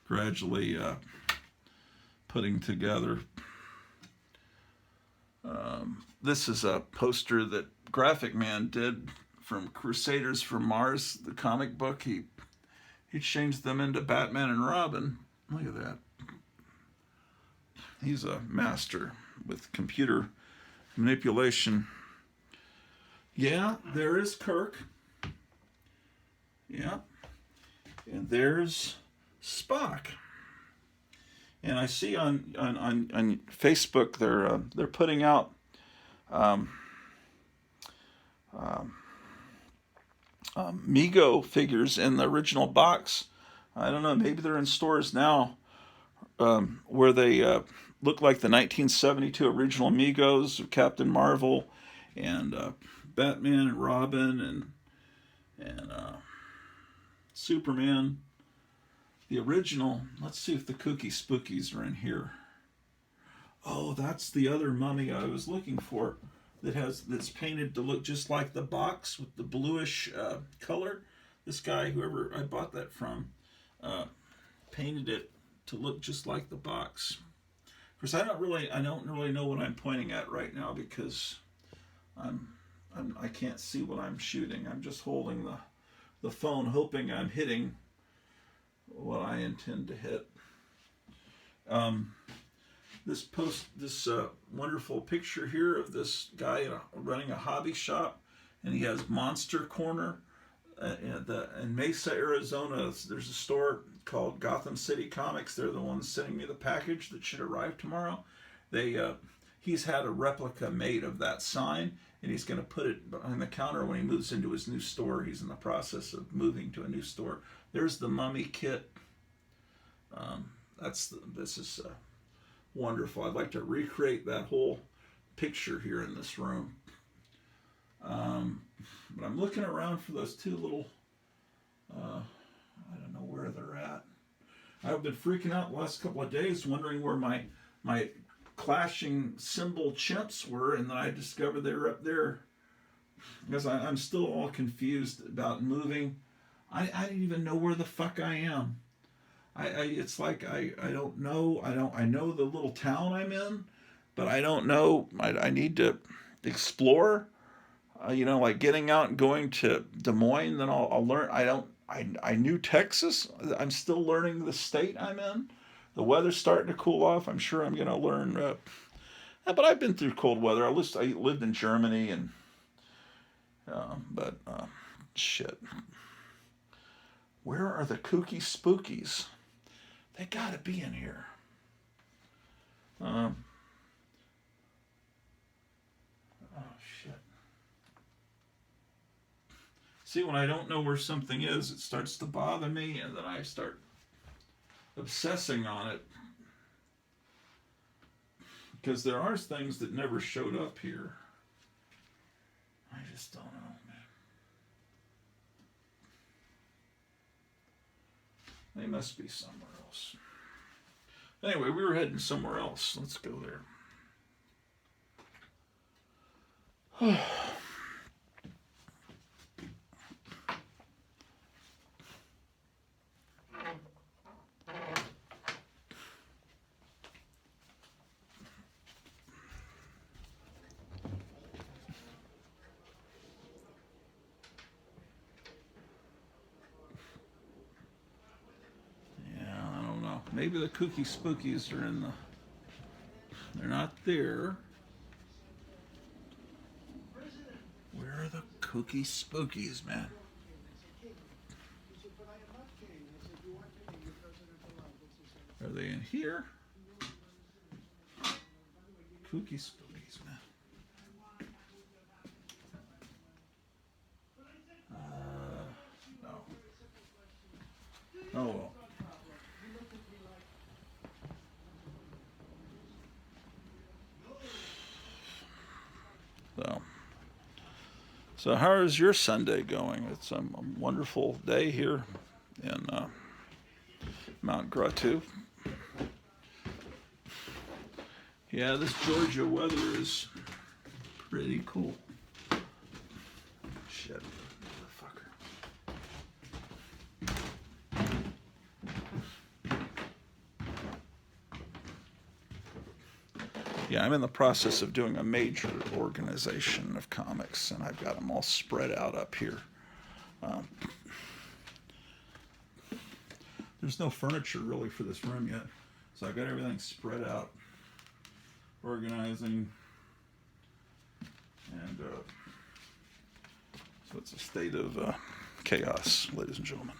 gradually putting together. This is a poster that Graphic Man did from Crusaders from Mars, the comic book. He changed them into Batman and Robin. Look at that. He's a master with computer manipulation. Yeah, there is Kirk. Yeah. And there's Spock. And I see on Facebook they're putting out Mego figures in the original box. I don't know, maybe they're in stores now, where they look like the 1972 original Megos of Captain Marvel and Batman and Robin and Superman. The original. Let's see if the Kooky Spookies are in here. Oh, that's the other mummy I was looking for that's painted to look just like the box with the bluish color. this guy, whoever I bought that from, painted it to look just like the box. Of course, I don't really know what I'm pointing at right now because I can't see what I'm shooting. I'm just holding the phone, hoping I'm hitting what I intend to hit. This wonderful picture here of this guy running a hobby shop, and he has Monster Corner. In Mesa, Arizona, there's a store called Gotham City Comics. They're the ones sending me the package that should arrive tomorrow. He's had a replica made of that sign, and he's going to put it behind the counter when he moves into his new store. He's in the process of moving to a new store. There's the mummy kit. This is wonderful. I'd like to recreate that whole picture here in this room. But I'm looking around for those two little, I don't know where they're at. I've been freaking out the last couple of days wondering where my clashing symbol chimps were, and then I discovered they were up there. Because I'm still all confused about moving. I didn't even know where the fuck I am. It's like I don't know. I know the little town I'm in, but I don't know. I need to explore. Like getting out and going to Des Moines, then I'll learn. I knew Texas. I'm still learning the state I'm in. The weather's starting to cool off. I'm sure I'm going to learn. But I've been through cold weather. I lived in Germany, and shit. Where are the kooky spookies? They got to be in here. Oh shit. See, when I don't know where something is, it starts to bother me, and then I start obsessing on it. Because there are things that never showed up here. I just don't know, man. They must be somewhere else. Anyway, we were heading somewhere else. Let's go there. Maybe the kooky spookies are they're not there. Where are the kooky spookies, man? Are they in here? Kooky spookies, man. No. Oh well. So how is your Sunday going? It's a wonderful day here in Mount Gratu. Yeah, this Georgia weather is pretty cool. Shit, motherfucker. Yeah, I'm in the process of doing a major organization of comics, and I've got them all spread out up here. There's no furniture really for this room yet, so I've got everything spread out, organizing, and so it's a state of chaos, ladies and gentlemen.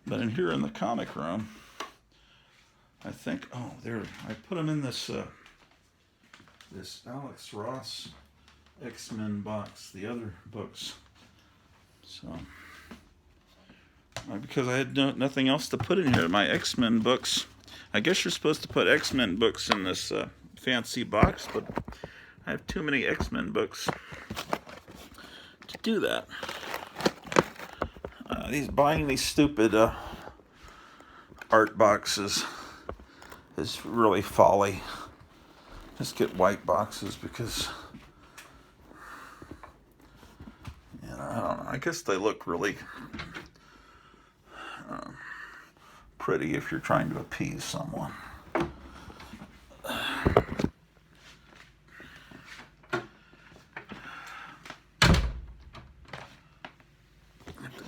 But in here in the comic room, I think, I put them in this Alex Ross X-Men box, the other books. So, because I had nothing else to put in here, my X-Men books, I guess you're supposed to put X-Men books in this fancy box, but I have too many X-Men books to do that. Buying these stupid art boxes is really folly. Just get white boxes because, you know, I don't know. I guess they look really pretty if you're trying to appease someone.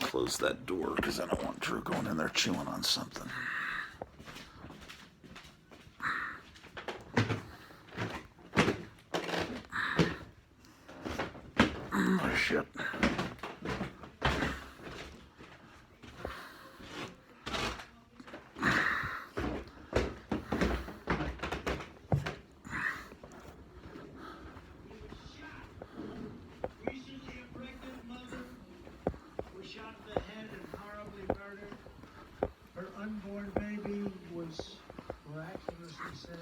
Close that door because I don't want Drew going in there chewing on something. Oh, shit. Recently, a pregnant mother was shot in the head and horribly murdered. Her unborn baby was miraculously saved.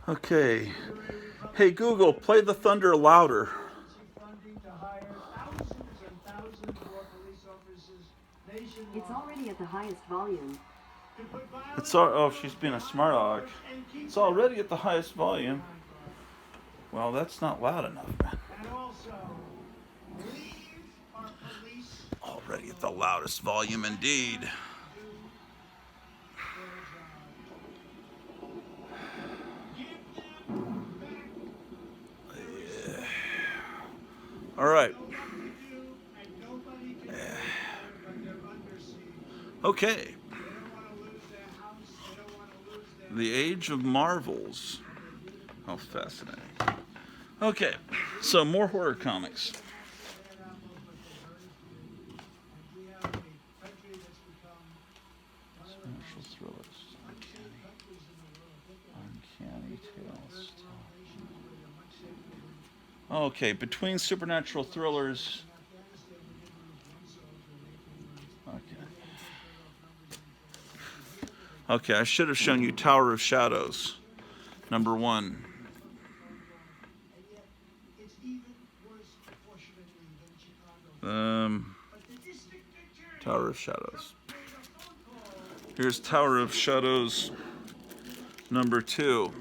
Okay. Hey, Google, play the thunder louder. Funding to hire thousands and thousands more police officers nationwide. It's already at the highest volume. Oh, she's being a smart aleck. It's already at the highest volume. Well, that's not loud enough, man. And also, leave our police Already at the loudest volume indeed. do their job. Give them back. Yeah. All right. Nobody can do, and nobody can do it, but they're under siege. Okay. They don't want to lose their house. They don't want to lose their... The Age of Marvels. How fascinating. Okay, so more horror comics. Supernatural thrillers. Uncanny tales. Okay, between supernatural thrillers. Okay, I should have shown you Tower of Shadows, number 1. Tower of Shadows. Here's Tower of Shadows number 2.